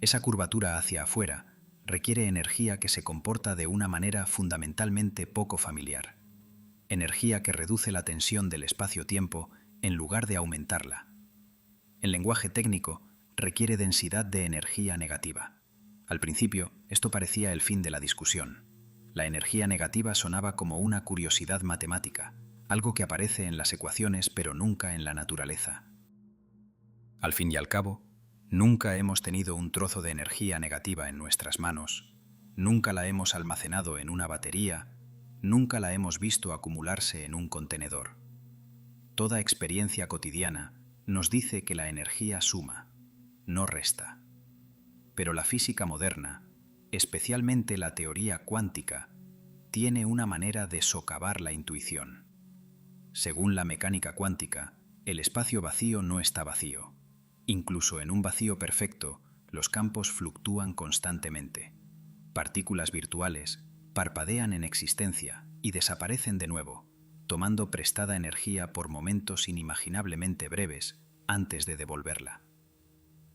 Esa curvatura hacia afuera requiere energía que se comporta de una manera fundamentalmente poco familiar. Energía que reduce la tensión del espacio-tiempo en lugar de aumentarla. En lenguaje técnico, requiere densidad de energía negativa. Al principio, esto parecía el fin de la discusión. La energía negativa sonaba como una curiosidad matemática, algo que aparece en las ecuaciones pero nunca en la naturaleza. Al fin y al cabo, nunca hemos tenido un trozo de energía negativa en nuestras manos, nunca la hemos almacenado en una batería, nunca la hemos visto acumularse en un contenedor. Toda experiencia cotidiana nos dice que la energía suma, no resta. Pero la física moderna, especialmente la teoría cuántica, tiene una manera de socavar la intuición. Según la mecánica cuántica, el espacio vacío no está vacío. Incluso en un vacío perfecto, los campos fluctúan constantemente. Partículas virtuales parpadean en existencia y desaparecen de nuevo, tomando prestada energía por momentos inimaginablemente breves antes de devolverla.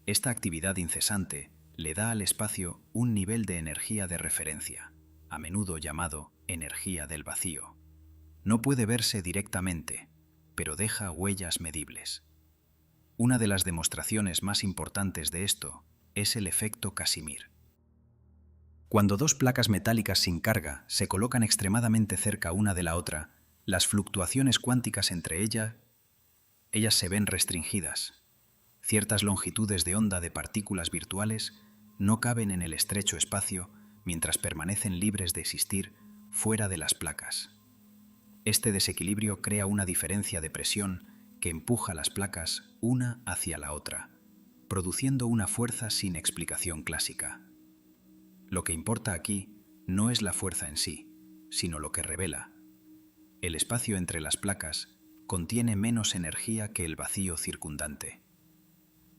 Esta actividad incesante le da al espacio un nivel de energía de referencia, a menudo llamado energía del vacío. No puede verse directamente, pero deja huellas medibles. Una de las demostraciones más importantes de esto es el efecto Casimir. Cuando dos placas metálicas sin carga se colocan extremadamente cerca una de la otra, las fluctuaciones cuánticas entre ellas se ven restringidas. Ciertas longitudes de onda de partículas virtuales no caben en el estrecho espacio mientras permanecen libres de existir fuera de las placas. Este desequilibrio crea una diferencia de presión que empuja las placas una hacia la otra, produciendo una fuerza sin explicación clásica. Lo que importa aquí no es la fuerza en sí, sino lo que revela. El espacio entre las placas contiene menos energía que el vacío circundante.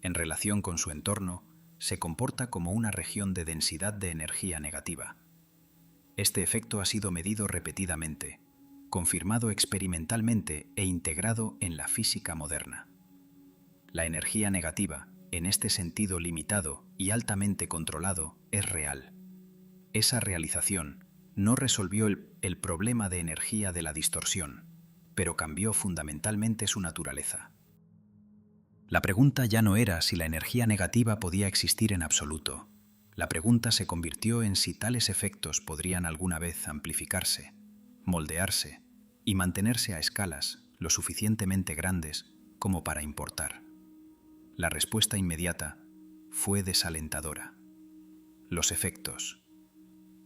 En relación con su entorno, se comporta como una región de densidad de energía negativa. Este efecto ha sido medido repetidamente, confirmado experimentalmente e integrado en la física moderna. La energía negativa, en este sentido limitado y altamente controlado, es real. Esa realización no resolvió el problema de energía de la distorsión, pero cambió fundamentalmente su naturaleza. La pregunta ya no era si la energía negativa podía existir en absoluto. La pregunta se convirtió en si tales efectos podrían alguna vez amplificarse, moldearse y mantenerse a escalas lo suficientemente grandes como para importar. La respuesta inmediata fue desalentadora. Los efectos.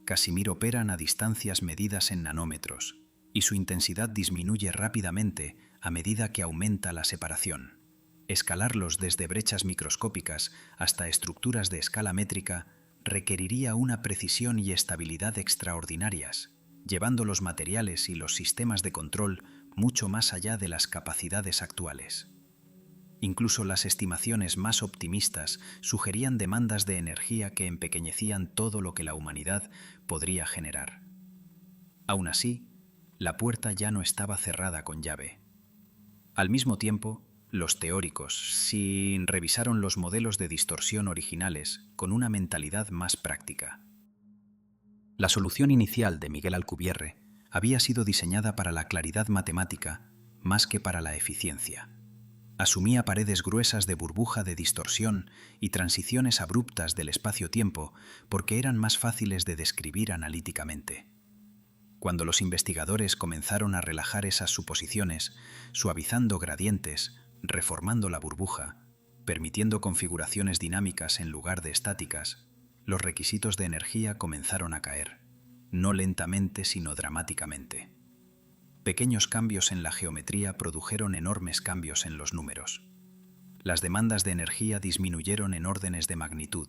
Casimir operan a distancias medidas en nanómetros, y su intensidad disminuye rápidamente a medida que aumenta la separación. Escalarlos desde brechas microscópicas hasta estructuras de escala métrica requeriría una precisión y estabilidad extraordinarias, llevando los materiales y los sistemas de control mucho más allá de las capacidades actuales. Incluso las estimaciones más optimistas sugerían demandas de energía que empequeñecían todo lo que la humanidad podría generar. Aún así, la puerta ya no estaba cerrada con llave. Al mismo tiempo, los teóricos revisaron los modelos de distorsión originales con una mentalidad más práctica. La solución inicial de Miguel Alcubierre había sido diseñada para la claridad matemática más que para la eficiencia. Asumía paredes gruesas de burbuja de distorsión y transiciones abruptas del espacio-tiempo porque eran más fáciles de describir analíticamente. Cuando los investigadores comenzaron a relajar esas suposiciones, suavizando gradientes, reformando la burbuja, permitiendo configuraciones dinámicas en lugar de estáticas, los requisitos de energía comenzaron a caer, no lentamente sino dramáticamente. Pequeños cambios en la geometría produjeron enormes cambios en los números. Las demandas de energía disminuyeron en órdenes de magnitud,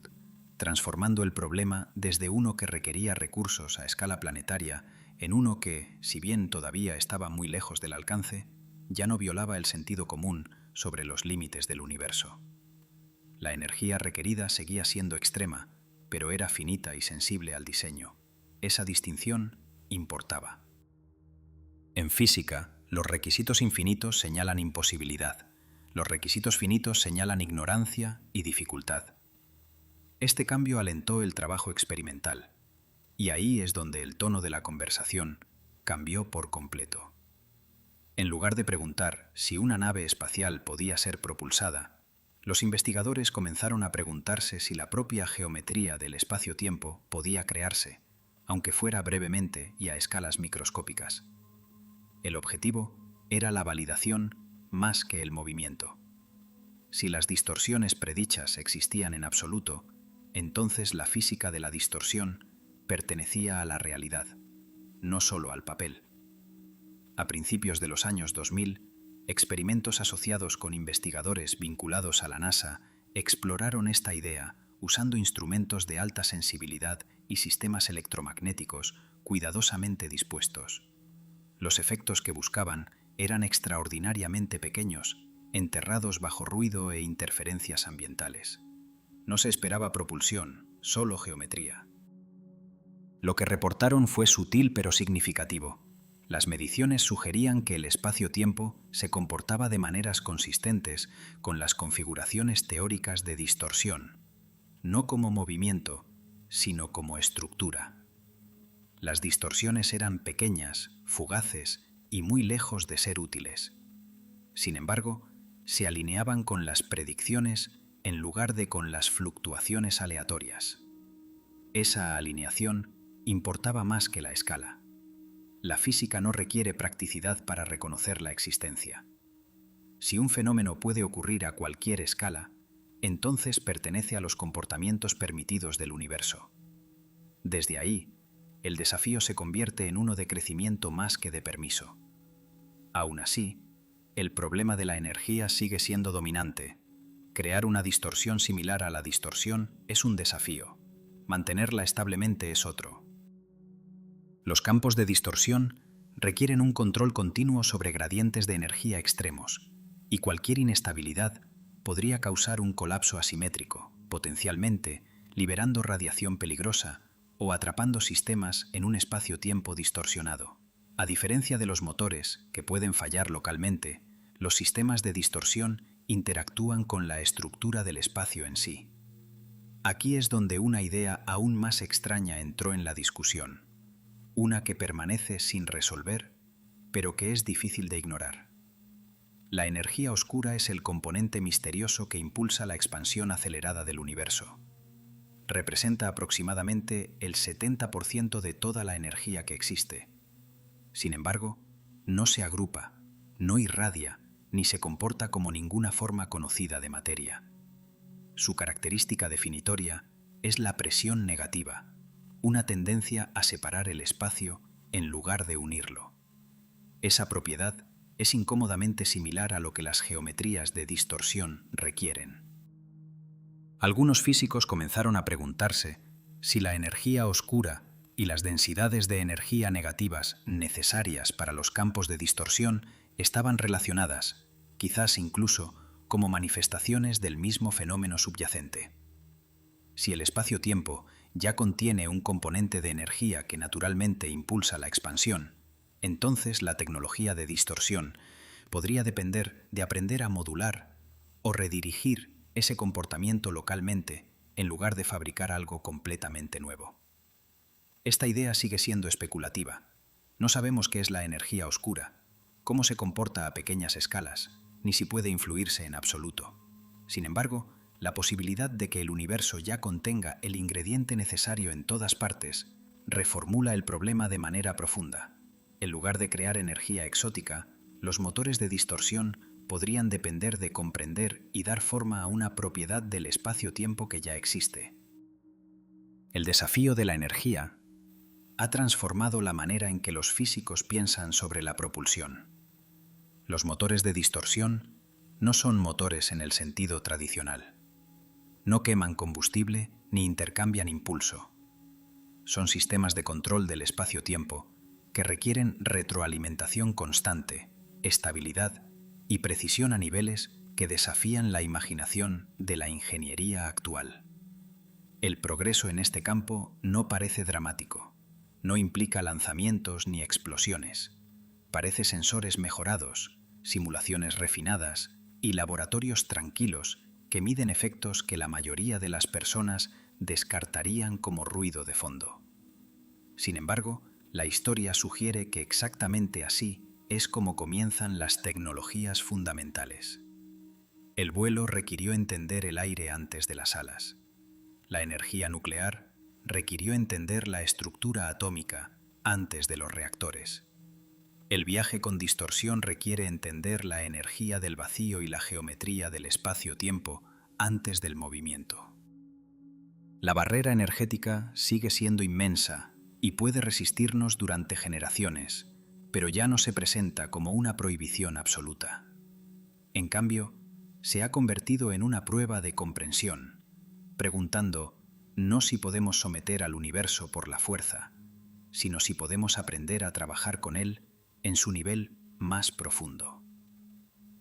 transformando el problema desde uno que requería recursos a escala planetaria en uno que, si bien todavía estaba muy lejos del alcance, ya no violaba el sentido común sobre los límites del universo. La energía requerida seguía siendo extrema, pero era finita y sensible al diseño. Esa distinción importaba. En física, los requisitos infinitos señalan imposibilidad. Los requisitos finitos señalan ignorancia y dificultad. Este cambio alentó el trabajo experimental, y ahí es donde el tono de la conversación cambió por completo. En lugar de preguntar si una nave espacial podía ser propulsada, los investigadores comenzaron a preguntarse si la propia geometría del espacio-tiempo podía crearse, aunque fuera brevemente y a escalas microscópicas. El objetivo era la validación más que el movimiento. Si las distorsiones predichas existían en absoluto, entonces la física de la distorsión pertenecía a la realidad, no solo al papel. A principios de los años 2000, experimentos asociados con investigadores vinculados a la NASA exploraron esta idea usando instrumentos de alta sensibilidad y sistemas electromagnéticos cuidadosamente dispuestos. Los efectos que buscaban eran extraordinariamente pequeños, enterrados bajo ruido e interferencias ambientales. No se esperaba propulsión, solo geometría. Lo que reportaron fue sutil pero significativo. Las mediciones sugerían que el espacio-tiempo se comportaba de maneras consistentes con las configuraciones teóricas de distorsión, no como movimiento, sino como estructura. Las distorsiones eran pequeñas, fugaces y muy lejos de ser útiles. Sin embargo, se alineaban con las predicciones en lugar de con las fluctuaciones aleatorias. Esa alineación importaba más que la escala. La física no requiere practicidad para reconocer la existencia. Si un fenómeno puede ocurrir a cualquier escala, entonces pertenece a los comportamientos permitidos del universo. Desde ahí, el desafío se convierte en uno de crecimiento más que de permiso. Aún así, el problema de la energía sigue siendo dominante. Crear una distorsión similar a la distorsión es un desafío. Mantenerla establemente es otro. Los campos de distorsión requieren un control continuo sobre gradientes de energía extremos, y cualquier inestabilidad podría causar un colapso asimétrico, potencialmente liberando radiación peligrosa o atrapando sistemas en un espacio-tiempo distorsionado. A diferencia de los motores, que pueden fallar localmente, los sistemas de distorsión interactúan con la estructura del espacio en sí. Aquí es donde una idea aún más extraña entró en la discusión. Una que permanece sin resolver, pero que es difícil de ignorar. La energía oscura es el componente misterioso que impulsa la expansión acelerada del universo. Representa aproximadamente el 70% de toda la energía que existe. Sin embargo, no se agrupa, no irradia, ni se comporta como ninguna forma conocida de materia. Su característica definitoria es la presión negativa, una tendencia a separar el espacio en lugar de unirlo. Esa propiedad es incómodamente similar a lo que las geometrías de distorsión requieren. Algunos físicos comenzaron a preguntarse si la energía oscura y las densidades de energía negativas necesarias para los campos de distorsión estaban relacionadas, quizás incluso como manifestaciones del mismo fenómeno subyacente. Si el espacio-tiempo ya contiene un componente de energía que naturalmente impulsa la expansión, entonces la tecnología de distorsión podría depender de aprender a modular o redirigir ese comportamiento localmente en lugar de fabricar algo completamente nuevo. Esta idea sigue siendo especulativa. No sabemos qué es la energía oscura, cómo se comporta a pequeñas escalas, ni si puede influirse en absoluto. Sin embargo, la posibilidad de que el universo ya contenga el ingrediente necesario en todas partes reformula el problema de manera profunda. En lugar de crear energía exótica, los motores de distorsión podrían depender de comprender y dar forma a una propiedad del espacio-tiempo que ya existe. El desafío de la energía ha transformado la manera en que los físicos piensan sobre la propulsión. Los motores de distorsión no son motores en el sentido tradicional. No queman combustible ni intercambian impulso. Son sistemas de control del espacio-tiempo que requieren retroalimentación constante, estabilidad y precisión a niveles que desafían la imaginación de la ingeniería actual. El progreso en este campo no parece dramático, no implica lanzamientos ni explosiones. Parece sensores mejorados, simulaciones refinadas y laboratorios tranquilos que miden efectos que la mayoría de las personas descartarían como ruido de fondo. Sin embargo, la historia sugiere que exactamente así es como comienzan las tecnologías fundamentales. El vuelo requirió entender el aire antes de las alas. La energía nuclear requirió entender la estructura atómica antes de los reactores. El viaje con distorsión requiere entender la energía del vacío y la geometría del espacio-tiempo antes del movimiento. La barrera energética sigue siendo inmensa y puede resistirnos durante generaciones, pero ya no se presenta como una prohibición absoluta. En cambio, se ha convertido en una prueba de comprensión, preguntando no si podemos someter al universo por la fuerza, sino si podemos aprender a trabajar con él en su nivel más profundo.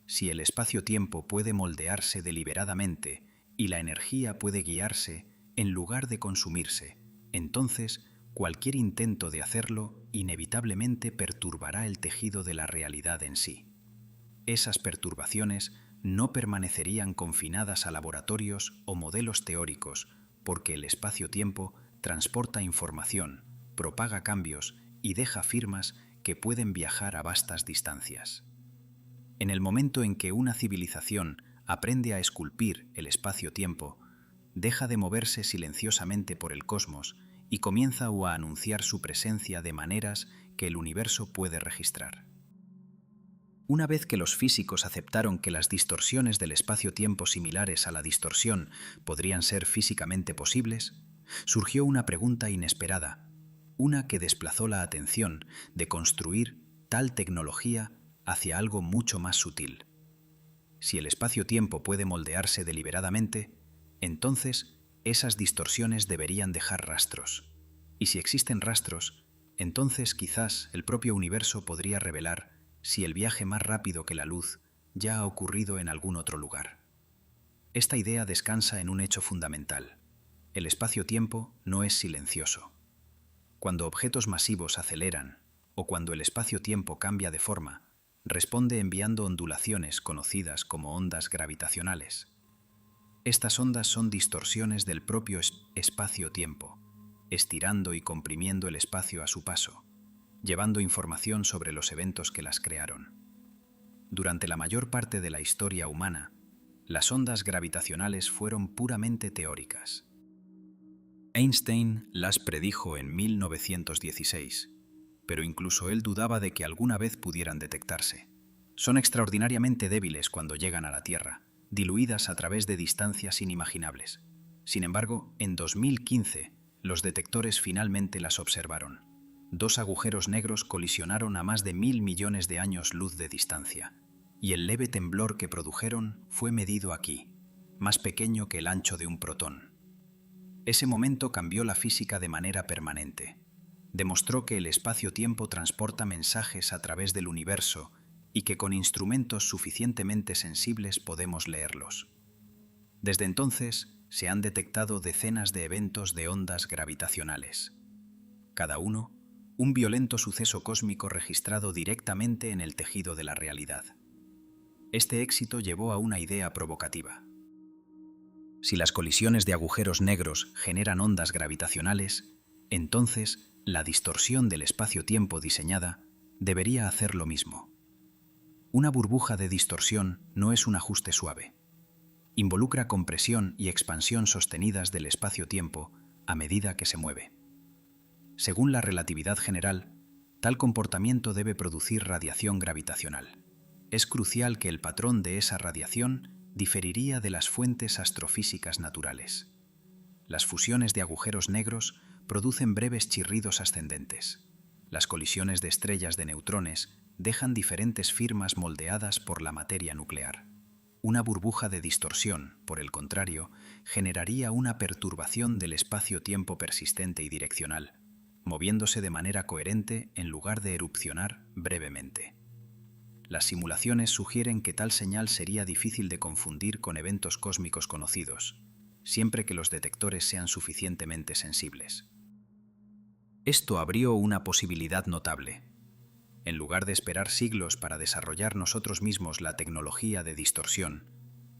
Si el espacio-tiempo puede moldearse deliberadamente y la energía puede guiarse en lugar de consumirse, entonces cualquier intento de hacerlo inevitablemente perturbará el tejido de la realidad en sí. Esas perturbaciones no permanecerían confinadas a laboratorios o modelos teóricos, porque el espacio-tiempo transporta información, propaga cambios y deja firmas que pueden viajar a vastas distancias. En el momento en que una civilización aprende a esculpir el espacio-tiempo, deja de moverse silenciosamente por el cosmos y comienza a anunciar su presencia de maneras que el universo puede registrar. Una vez que los físicos aceptaron que las distorsiones del espacio-tiempo similares a la distorsión podrían ser físicamente posibles, surgió una pregunta inesperada, una que desplazó la atención de construir tal tecnología hacia algo mucho más sutil. Si el espacio-tiempo puede moldearse deliberadamente, entonces esas distorsiones deberían dejar rastros. Y si existen rastros, entonces quizás el propio universo podría revelar si el viaje más rápido que la luz ya ha ocurrido en algún otro lugar. Esta idea descansa en un hecho fundamental. El espacio-tiempo no es silencioso. Cuando objetos masivos aceleran o cuando el espacio-tiempo cambia de forma, responde enviando ondulaciones conocidas como ondas gravitacionales. Estas ondas son distorsiones del propio espacio-tiempo, estirando y comprimiendo el espacio a su paso, llevando información sobre los eventos que las crearon. Durante la mayor parte de la historia humana, las ondas gravitacionales fueron puramente teóricas. Einstein las predijo en 1916, pero incluso él dudaba de que alguna vez pudieran detectarse. Son extraordinariamente débiles cuando llegan a la Tierra, diluidas a través de distancias inimaginables. Sin embargo, en 2015, los detectores finalmente las observaron. 2 agujeros negros colisionaron a más de 1.000 millones de años luz de distancia, y el leve temblor que produjeron fue medido aquí, más pequeño que el ancho de un protón. Ese momento cambió la física de manera permanente. Demostró que el espacio-tiempo transporta mensajes a través del universo y que con instrumentos suficientemente sensibles podemos leerlos. Desde entonces, se han detectado decenas de eventos de ondas gravitacionales. Cada uno, un violento suceso cósmico registrado directamente en el tejido de la realidad. Este éxito llevó a una idea provocativa. Si las colisiones de agujeros negros generan ondas gravitacionales, entonces la distorsión del espacio-tiempo diseñada debería hacer lo mismo. Una burbuja de distorsión no es un ajuste suave. Involucra compresión y expansión sostenidas del espacio-tiempo a medida que se mueve. Según la relatividad general, tal comportamiento debe producir radiación gravitacional. Es crucial que el patrón de esa radiación diferiría de las fuentes astrofísicas naturales. Las fusiones de agujeros negros producen breves chirridos ascendentes. Las colisiones de estrellas de neutrones dejan diferentes firmas moldeadas por la materia nuclear. Una burbuja de distorsión, por el contrario, generaría una perturbación del espacio-tiempo persistente y direccional, moviéndose de manera coherente en lugar de erupcionar brevemente. Las simulaciones sugieren que tal señal sería difícil de confundir con eventos cósmicos conocidos, siempre que los detectores sean suficientemente sensibles. Esto abrió una posibilidad notable. En lugar de esperar siglos para desarrollar nosotros mismos la tecnología de distorsión,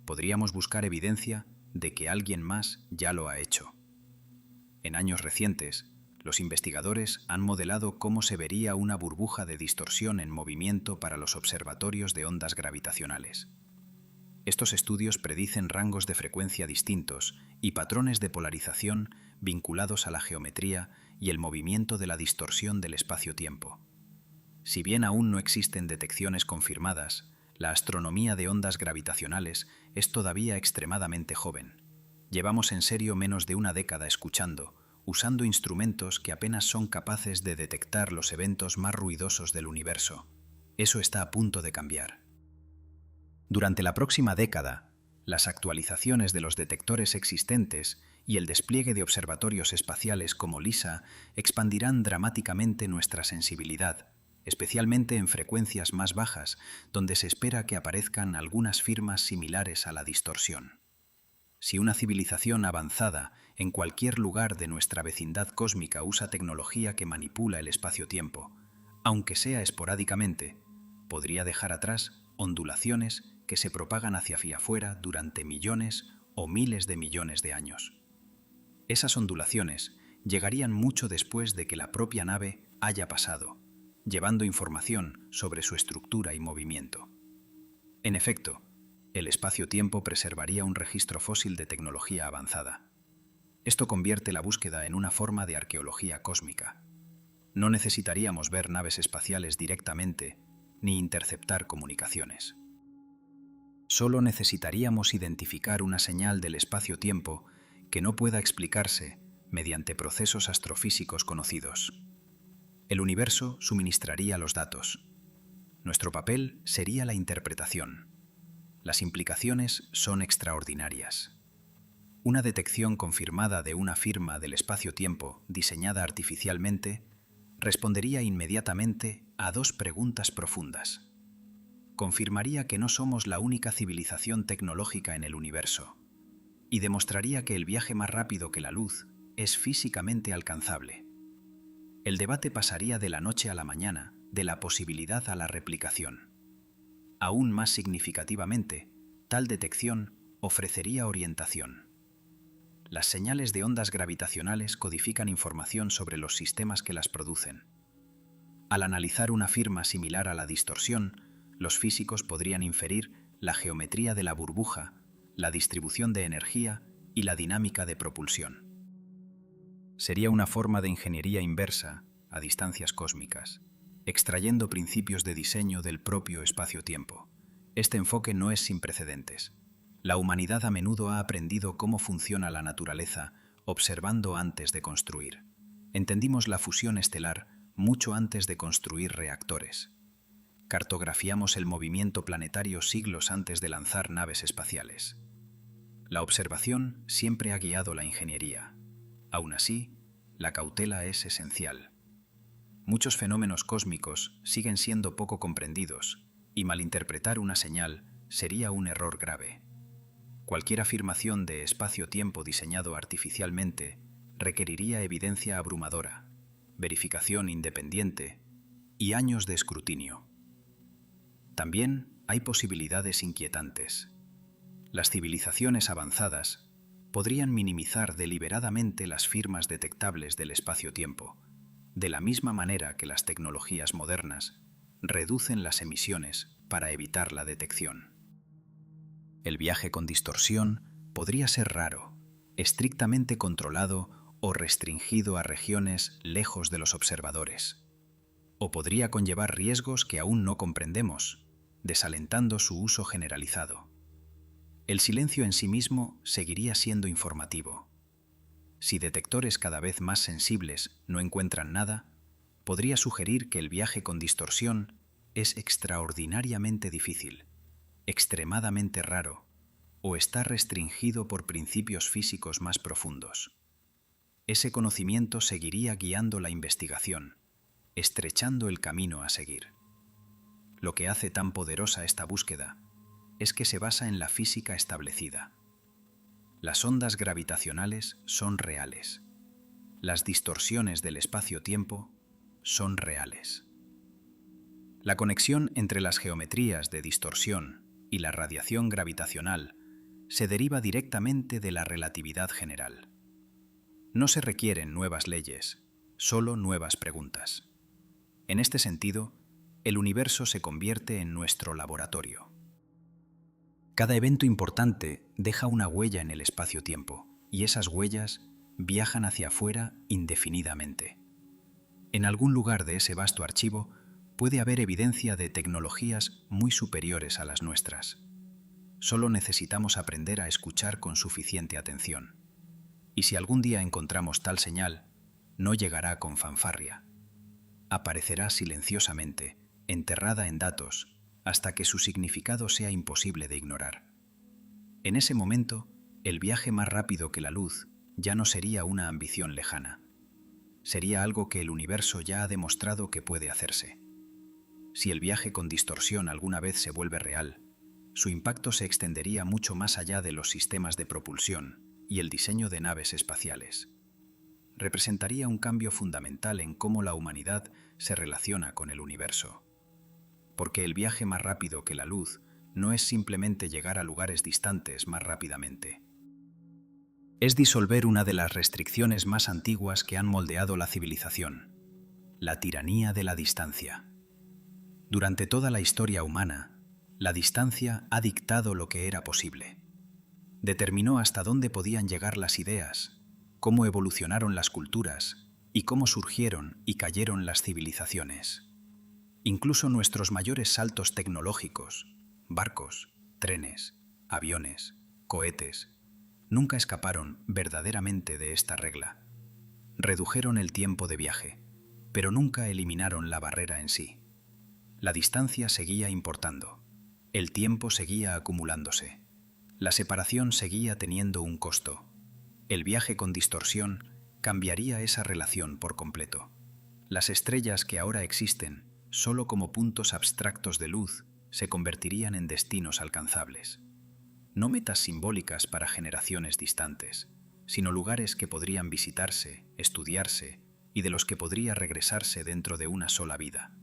podríamos buscar evidencia de que alguien más ya lo ha hecho. En años recientes, los investigadores han modelado cómo se vería una burbuja de distorsión en movimiento para los observatorios de ondas gravitacionales. Estos estudios predicen rangos de frecuencia distintos y patrones de polarización vinculados a la geometría y el movimiento de la distorsión del espacio-tiempo. Si bien aún no existen detecciones confirmadas, la astronomía de ondas gravitacionales es todavía extremadamente joven. Llevamos en serio menos de una década escuchando, usando instrumentos que apenas son capaces de detectar los eventos más ruidosos del universo. Eso está a punto de cambiar. Durante la próxima década, Las actualizaciones de los detectores existentes y el despliegue de observatorios espaciales como LISA expandirán dramáticamente nuestra sensibilidad, especialmente en frecuencias más bajas, donde se espera que aparezcan algunas firmas similares a la distorsión. Si una civilización avanzada en cualquier lugar de nuestra vecindad cósmica usa tecnología que manipula el espacio-tiempo, aunque sea esporádicamente, podría dejar atrás ondulaciones que se propagan hacia afuera durante millones o miles de millones de años. Esas ondulaciones llegarían mucho después de que la propia nave haya pasado, llevando información sobre su estructura y movimiento. En efecto, el espacio-tiempo preservaría un registro fósil de tecnología avanzada. Esto convierte la búsqueda en una forma de arqueología cósmica. No necesitaríamos ver naves espaciales directamente ni interceptar comunicaciones. Solo necesitaríamos identificar una señal del espacio-tiempo que no pueda explicarse mediante procesos astrofísicos conocidos. El universo suministraría los datos. Nuestro papel sería la interpretación. Las implicaciones son extraordinarias. Una detección confirmada de una firma del espacio-tiempo diseñada artificialmente respondería inmediatamente a dos preguntas profundas. Confirmaría que no somos la única civilización tecnológica en el universo y demostraría que el viaje más rápido que la luz es físicamente alcanzable. El debate pasaría de la noche a la mañana, de la posibilidad a la replicación. Aún más significativamente, tal detección ofrecería orientación. Las señales de ondas gravitacionales codifican información sobre los sistemas que las producen. Al analizar una firma similar a la distorsión, los físicos podrían inferir la geometría de la burbuja, la distribución de energía y la dinámica de propulsión. Sería una forma de ingeniería inversa a distancias cósmicas, extrayendo principios de diseño del propio espacio-tiempo. Este enfoque no es sin precedentes. La humanidad a menudo ha aprendido cómo funciona la naturaleza observando antes de construir. Entendimos la fusión estelar mucho antes de construir reactores. Cartografiamos el movimiento planetario siglos antes de lanzar naves espaciales. La observación siempre ha guiado la ingeniería. Aún así, la cautela es esencial. Muchos fenómenos cósmicos siguen siendo poco comprendidos, y malinterpretar una señal sería un error grave. Cualquier afirmación de espacio-tiempo diseñado artificialmente requeriría evidencia abrumadora, verificación independiente y años de escrutinio. También hay posibilidades inquietantes. Las civilizaciones avanzadas podrían minimizar deliberadamente las firmas detectables del espacio-tiempo, de la misma manera que las tecnologías modernas reducen las emisiones para evitar la detección. El viaje con distorsión podría ser raro, estrictamente controlado o restringido a regiones lejos de los observadores. O podría conllevar riesgos que aún no comprendemos, desalentando su uso generalizado. El silencio en sí mismo seguiría siendo informativo. Si detectores cada vez más sensibles no encuentran nada, podría sugerir que el viaje con distorsión es extraordinariamente difícil, extremadamente raro, o está restringido por principios físicos más profundos. Ese conocimiento seguiría guiando la investigación, estrechando el camino a seguir. Lo que hace tan poderosa esta búsqueda es que se basa en la física establecida. Las ondas gravitacionales son reales. Las distorsiones del espacio-tiempo son reales. La conexión entre las geometrías de distorsión y la radiación gravitacional se deriva directamente de la relatividad general. No se requieren nuevas leyes, solo nuevas preguntas. En este sentido, el universo se convierte en nuestro laboratorio. Cada evento importante deja una huella en el espacio-tiempo, y esas huellas viajan hacia afuera indefinidamente. En algún lugar de ese vasto archivo puede haber evidencia de tecnologías muy superiores a las nuestras. Solo necesitamos aprender a escuchar con suficiente atención. Y si algún día encontramos tal señal, no llegará con fanfarria. Aparecerá silenciosamente, enterrada en datos, hasta que su significado sea imposible de ignorar. En ese momento, el viaje más rápido que la luz ya no sería una ambición lejana. Sería algo que el universo ya ha demostrado que puede hacerse. Si el viaje con distorsión alguna vez se vuelve real, su impacto se extendería mucho más allá de los sistemas de propulsión y el diseño de naves espaciales. Representaría un cambio fundamental en cómo la humanidad se relaciona con el universo. Porque el viaje más rápido que la luz no es simplemente llegar a lugares distantes más rápidamente. Es disolver una de las restricciones más antiguas que han moldeado la civilización: la tiranía de la distancia. Durante toda la historia humana, la distancia ha dictado lo que era posible. Determinó hasta dónde podían llegar las ideas, cómo evolucionaron las culturas y cómo surgieron y cayeron las civilizaciones. Incluso nuestros mayores saltos tecnológicos, barcos, trenes, aviones, cohetes, nunca escaparon verdaderamente de esta regla. Redujeron el tiempo de viaje, pero nunca eliminaron la barrera en sí. La distancia seguía importando, el tiempo seguía acumulándose, la separación seguía teniendo un costo. El viaje con distorsión cambiaría esa relación por completo. Las estrellas que ahora existen solo como puntos abstractos de luz se convertirían en destinos alcanzables. No metas simbólicas para generaciones distantes, sino lugares que podrían visitarse, estudiarse y de los que podría regresarse dentro de una sola vida.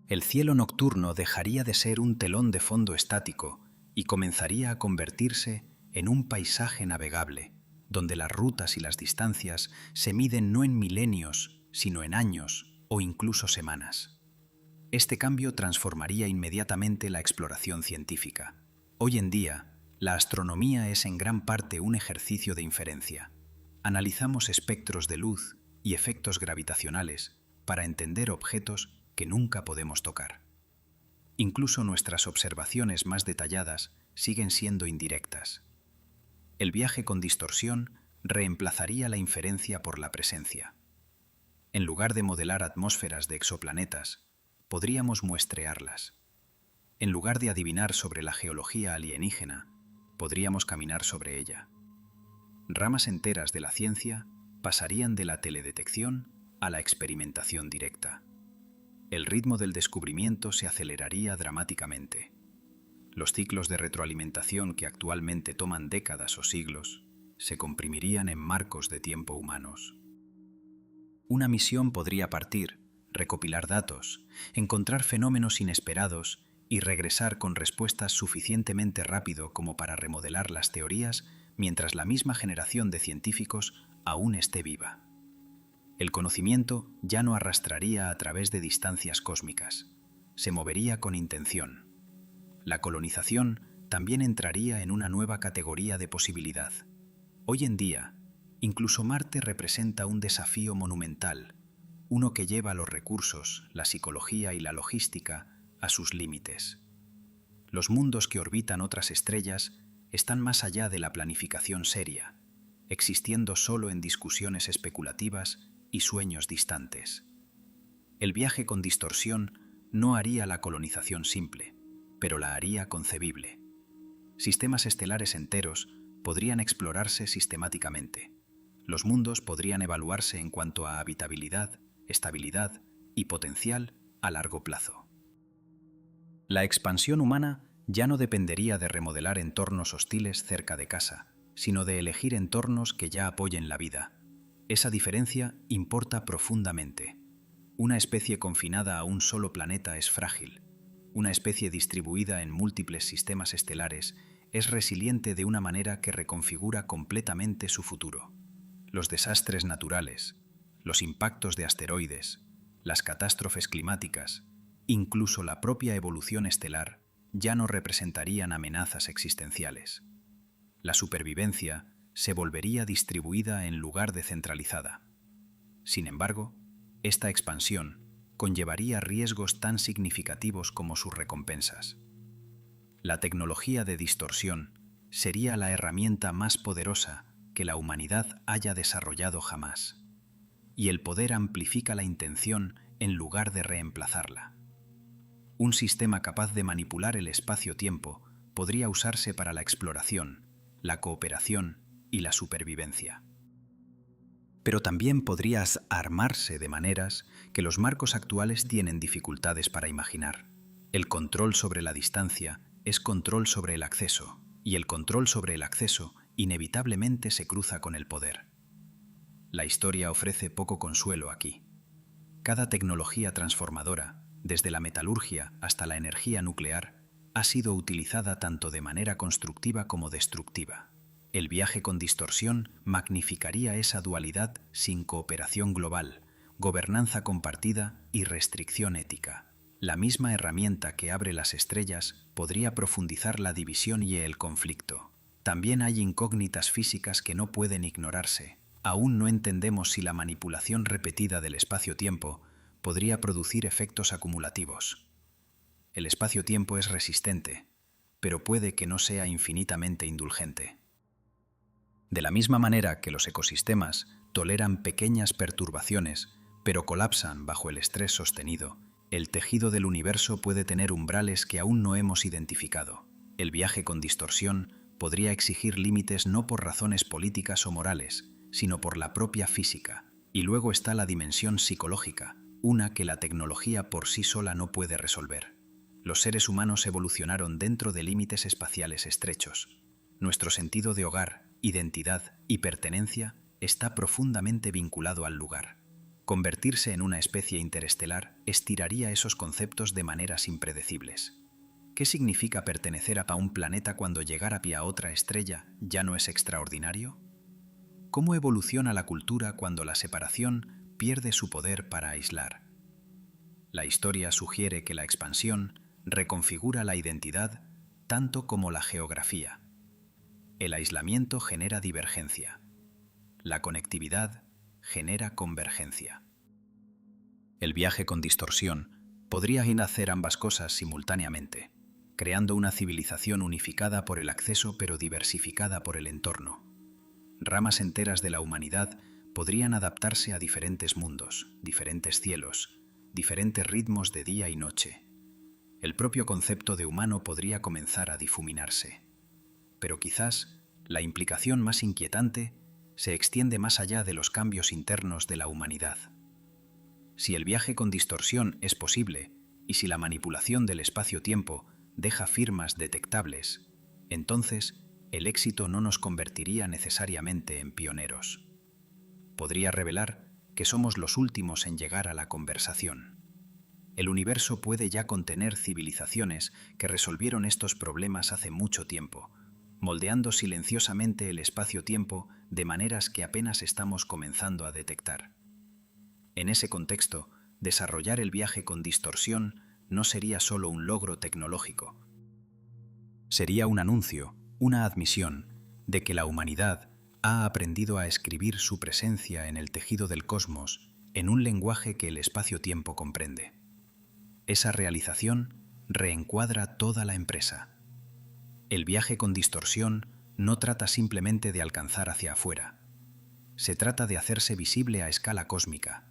El cielo nocturno dejaría de ser un telón de fondo estático y comenzaría a convertirse en un paisaje navegable, donde las rutas y las distancias se miden no en milenios, sino en años o incluso semanas. Este cambio transformaría inmediatamente la exploración científica. Hoy en día, la astronomía es en gran parte un ejercicio de inferencia. Analizamos espectros de luz y efectos gravitacionales para entender objetos que nunca podemos tocar. Incluso nuestras observaciones más detalladas siguen siendo indirectas. El viaje con distorsión reemplazaría la inferencia por la presencia. En lugar de modelar atmósferas de exoplanetas, podríamos muestrearlas. En lugar de adivinar sobre la geología alienígena, podríamos caminar sobre ella. Ramas enteras de la ciencia pasarían de la teledetección a la experimentación directa. El ritmo del descubrimiento se aceleraría dramáticamente. Los ciclos de retroalimentación que actualmente toman décadas o siglos se comprimirían en marcos de tiempo humanos. Una misión podría partir, recopilar datos, encontrar fenómenos inesperados y regresar con respuestas suficientemente rápido como para remodelar las teorías mientras la misma generación de científicos aún esté viva. El conocimiento ya no arrastraría a través de distancias cósmicas, se movería con intención. La colonización también entraría en una nueva categoría de posibilidad. Hoy en día, incluso Marte representa un desafío monumental, uno que lleva los recursos, la psicología y la logística a sus límites. Los mundos que orbitan otras estrellas están más allá de la planificación seria, existiendo solo en discusiones especulativas y sueños distantes. El viaje con distorsión no haría la colonización simple, pero la haría concebible. Sistemas estelares enteros podrían explorarse sistemáticamente. Los mundos podrían evaluarse en cuanto a habitabilidad, estabilidad y potencial a largo plazo. La expansión humana ya no dependería de remodelar entornos hostiles cerca de casa, sino de elegir entornos que ya apoyen la vida. Esa diferencia importa profundamente. Una especie confinada a un solo planeta es frágil. Una especie distribuida en múltiples sistemas estelares es resiliente de una manera que reconfigura completamente su futuro. Los desastres naturales, los impactos de asteroides, las catástrofes climáticas, incluso la propia evolución estelar, ya no representarían amenazas existenciales. La supervivencia se volvería distribuida en lugar de centralizada. Sin embargo, esta expansión conllevaría riesgos tan significativos como sus recompensas. La tecnología de distorsión sería la herramienta más poderosa que la humanidad haya desarrollado jamás, y el poder amplifica la intención en lugar de reemplazarla. Un sistema capaz de manipular el espacio-tiempo podría usarse para la exploración, la cooperación y la supervivencia. Pero también podrías armarse de maneras que los marcos actuales tienen dificultades para imaginar. El control sobre la distancia es control sobre el acceso, y el control sobre el acceso inevitablemente se cruza con el poder. La historia ofrece poco consuelo aquí. Cada tecnología transformadora, desde la metalurgia hasta la energía nuclear, ha sido utilizada tanto de manera constructiva como destructiva. El viaje con distorsión magnificaría esa dualidad sin cooperación global, gobernanza compartida y restricción ética. La misma herramienta que abre las estrellas podría profundizar la división y el conflicto. También hay incógnitas físicas que no pueden ignorarse. Aún no entendemos si la manipulación repetida del espacio-tiempo podría producir efectos acumulativos. El espacio-tiempo es resistente, pero puede que no sea infinitamente indulgente. De la misma manera que los ecosistemas toleran pequeñas perturbaciones, pero colapsan bajo el estrés sostenido, el tejido del universo puede tener umbrales que aún no hemos identificado. El viaje con distorsión podría exigir límites no por razones políticas o morales, sino por la propia física. Y luego está la dimensión psicológica, una que la tecnología por sí sola no puede resolver. Los seres humanos evolucionaron dentro de límites espaciales estrechos. Nuestro sentido de hogar, identidad y pertenencia está profundamente vinculado al lugar. Convertirse en una especie interestelar estiraría esos conceptos de maneras impredecibles. ¿Qué significa pertenecer a un planeta cuando llegar a otra estrella ya no es extraordinario? ¿Cómo evoluciona la cultura cuando la separación pierde su poder para aislar? La historia sugiere que la expansión reconfigura la identidad tanto como la geografía. El aislamiento genera divergencia. La conectividad genera convergencia. El viaje con distorsión podría hacer ambas cosas simultáneamente, creando una civilización unificada por el acceso pero diversificada por el entorno. Ramas enteras de la humanidad podrían adaptarse a diferentes mundos, diferentes cielos, diferentes ritmos de día y noche. El propio concepto de humano podría comenzar a difuminarse. Pero quizás la implicación más inquietante se extiende más allá de los cambios internos de la humanidad. Si el viaje con distorsión es posible y si la manipulación del espacio-tiempo deja firmas detectables, entonces el éxito no nos convertiría necesariamente en pioneros. Podría revelar que somos los últimos en llegar a la conversación. El universo puede ya contener civilizaciones que resolvieron estos problemas hace mucho tiempo, moldeando silenciosamente el espacio-tiempo de maneras que apenas estamos comenzando a detectar. En ese contexto, desarrollar el viaje con distorsión no sería solo un logro tecnológico. Sería un anuncio, una admisión, de que la humanidad ha aprendido a escribir su presencia en el tejido del cosmos en un lenguaje que el espacio-tiempo comprende. Esa realización reencuadra toda la empresa. El viaje con distorsión no trata simplemente de alcanzar hacia afuera. Se trata de hacerse visible a escala cósmica,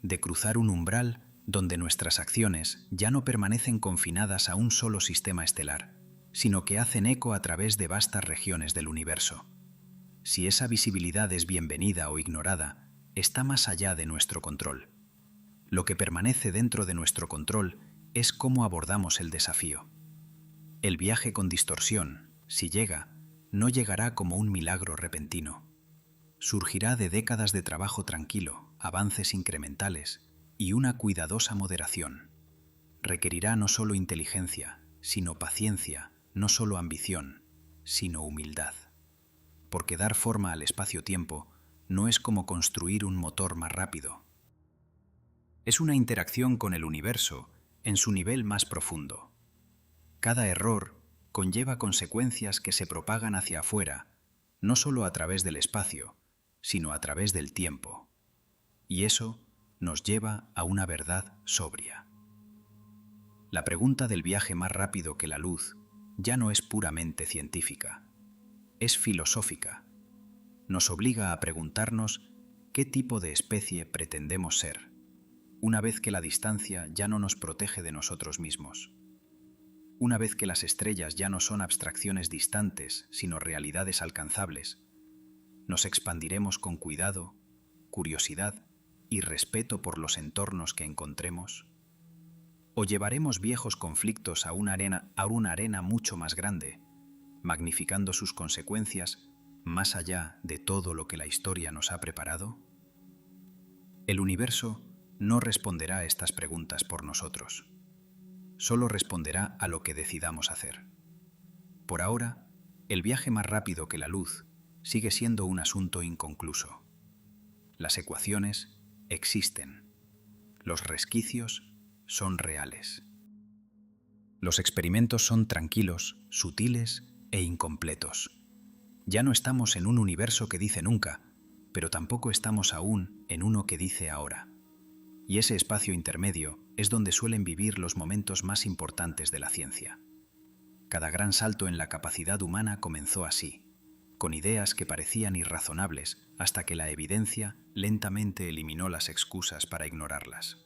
de cruzar un umbral donde nuestras acciones ya no permanecen confinadas a un solo sistema estelar, sino que hacen eco a través de vastas regiones del universo. Si esa visibilidad es bienvenida o ignorada, está más allá de nuestro control. Lo que permanece dentro de nuestro control es cómo abordamos el desafío. El viaje con distorsión, si llega, no llegará como un milagro repentino. Surgirá de décadas de trabajo tranquilo, avances incrementales y una cuidadosa moderación. Requerirá no solo inteligencia, sino paciencia, no solo ambición, sino humildad. Porque dar forma al espacio-tiempo no es como construir un motor más rápido. Es una interacción con el universo en su nivel más profundo. Cada error conlleva consecuencias que se propagan hacia afuera, no solo a través del espacio, sino a través del tiempo. Y eso nos lleva a una verdad sobria. La pregunta del viaje más rápido que la luz ya no es puramente científica, es filosófica. Nos obliga a preguntarnos qué tipo de especie pretendemos ser, una vez que la distancia ya no nos protege de nosotros mismos. una vez que las estrellas ya no son abstracciones distantes, sino realidades alcanzables, nos expandiremos con cuidado, curiosidad y respeto por los entornos que encontremos. ¿O llevaremos viejos conflictos a una arena mucho más grande, magnificando sus consecuencias más allá de todo lo que la historia nos ha preparado? El universo no responderá a estas preguntas por nosotros. Solo responderá a lo que decidamos hacer. Por ahora, el viaje más rápido que la luz sigue siendo un asunto inconcluso. Las ecuaciones existen. Los resquicios son reales. Los experimentos son tranquilos, sutiles e incompletos. Ya no estamos en un universo que dice nunca, pero tampoco estamos aún en uno que dice ahora. Y ese espacio intermedio es donde suelen vivir los momentos más importantes de la ciencia. Cada gran salto en la capacidad humana comenzó así, con ideas que parecían irrazonables hasta que la evidencia lentamente eliminó las excusas para ignorarlas.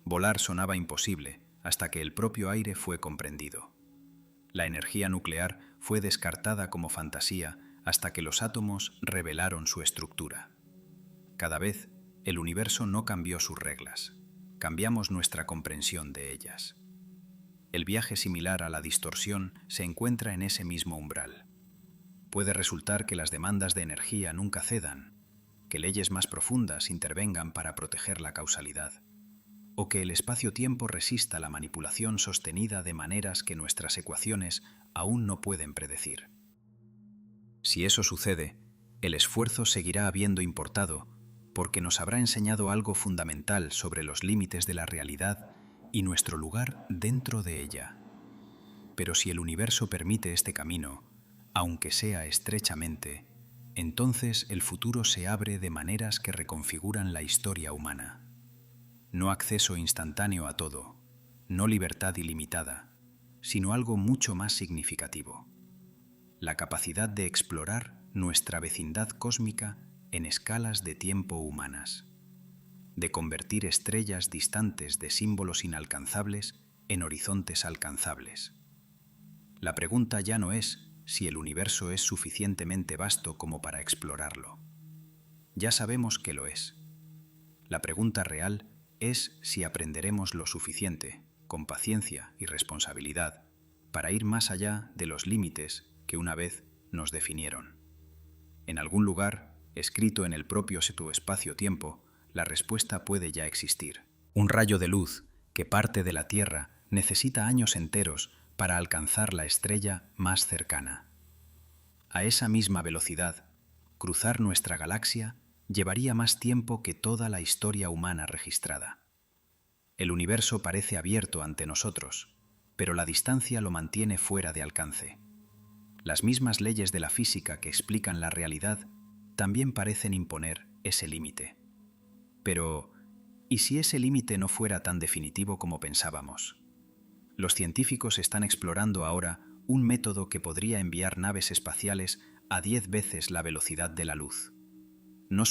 Volar sonaba imposible hasta que el propio aire fue comprendido. La energía nuclear fue descartada como fantasía hasta que los átomos revelaron su estructura. Cada vez, el universo no cambió sus reglas, cambiamos nuestra comprensión de ellas. El viaje similar a la distorsión se encuentra en ese mismo umbral. Puede resultar que las demandas de energía nunca cedan, que leyes más profundas intervengan para proteger la causalidad, o que el espacio-tiempo resista la manipulación sostenida de maneras que nuestras ecuaciones aún no pueden predecir. Si eso sucede, el esfuerzo seguirá habiendo importado, porque nos habrá enseñado algo fundamental sobre los límites de la realidad y nuestro lugar dentro de ella. Pero si el universo permite este camino, aunque sea estrechamente, entonces el futuro se abre de maneras que reconfiguran la historia humana. No acceso instantáneo a todo, no libertad ilimitada, sino algo mucho más significativo: la capacidad de explorar nuestra vecindad cósmica en escalas de tiempo humanas, de convertir estrellas distantes de símbolos inalcanzables en horizontes alcanzables. La pregunta ya no es si el universo es suficientemente vasto como para explorarlo. Ya sabemos que lo es. La pregunta real es si aprenderemos lo suficiente, con paciencia y responsabilidad, para ir más allá de los límites que una vez nos definieron. En algún lugar, escrito en el propio espacio-tiempo, la respuesta puede ya existir. Un rayo de luz que parte de la Tierra necesita años enteros para alcanzar la estrella más cercana. A esa misma velocidad, cruzar nuestra galaxia llevaría más tiempo que toda la historia humana registrada. El universo parece abierto ante nosotros, pero la distancia lo mantiene fuera de alcance. Las mismas leyes de la física que explican la realidad también parecen imponer ese límite. Pero, ¿y si ese límite no fuera tan definitivo como pensábamos? Los científicos están explorando ahora un método que podría enviar naves espaciales a 10 veces la velocidad de la luz. No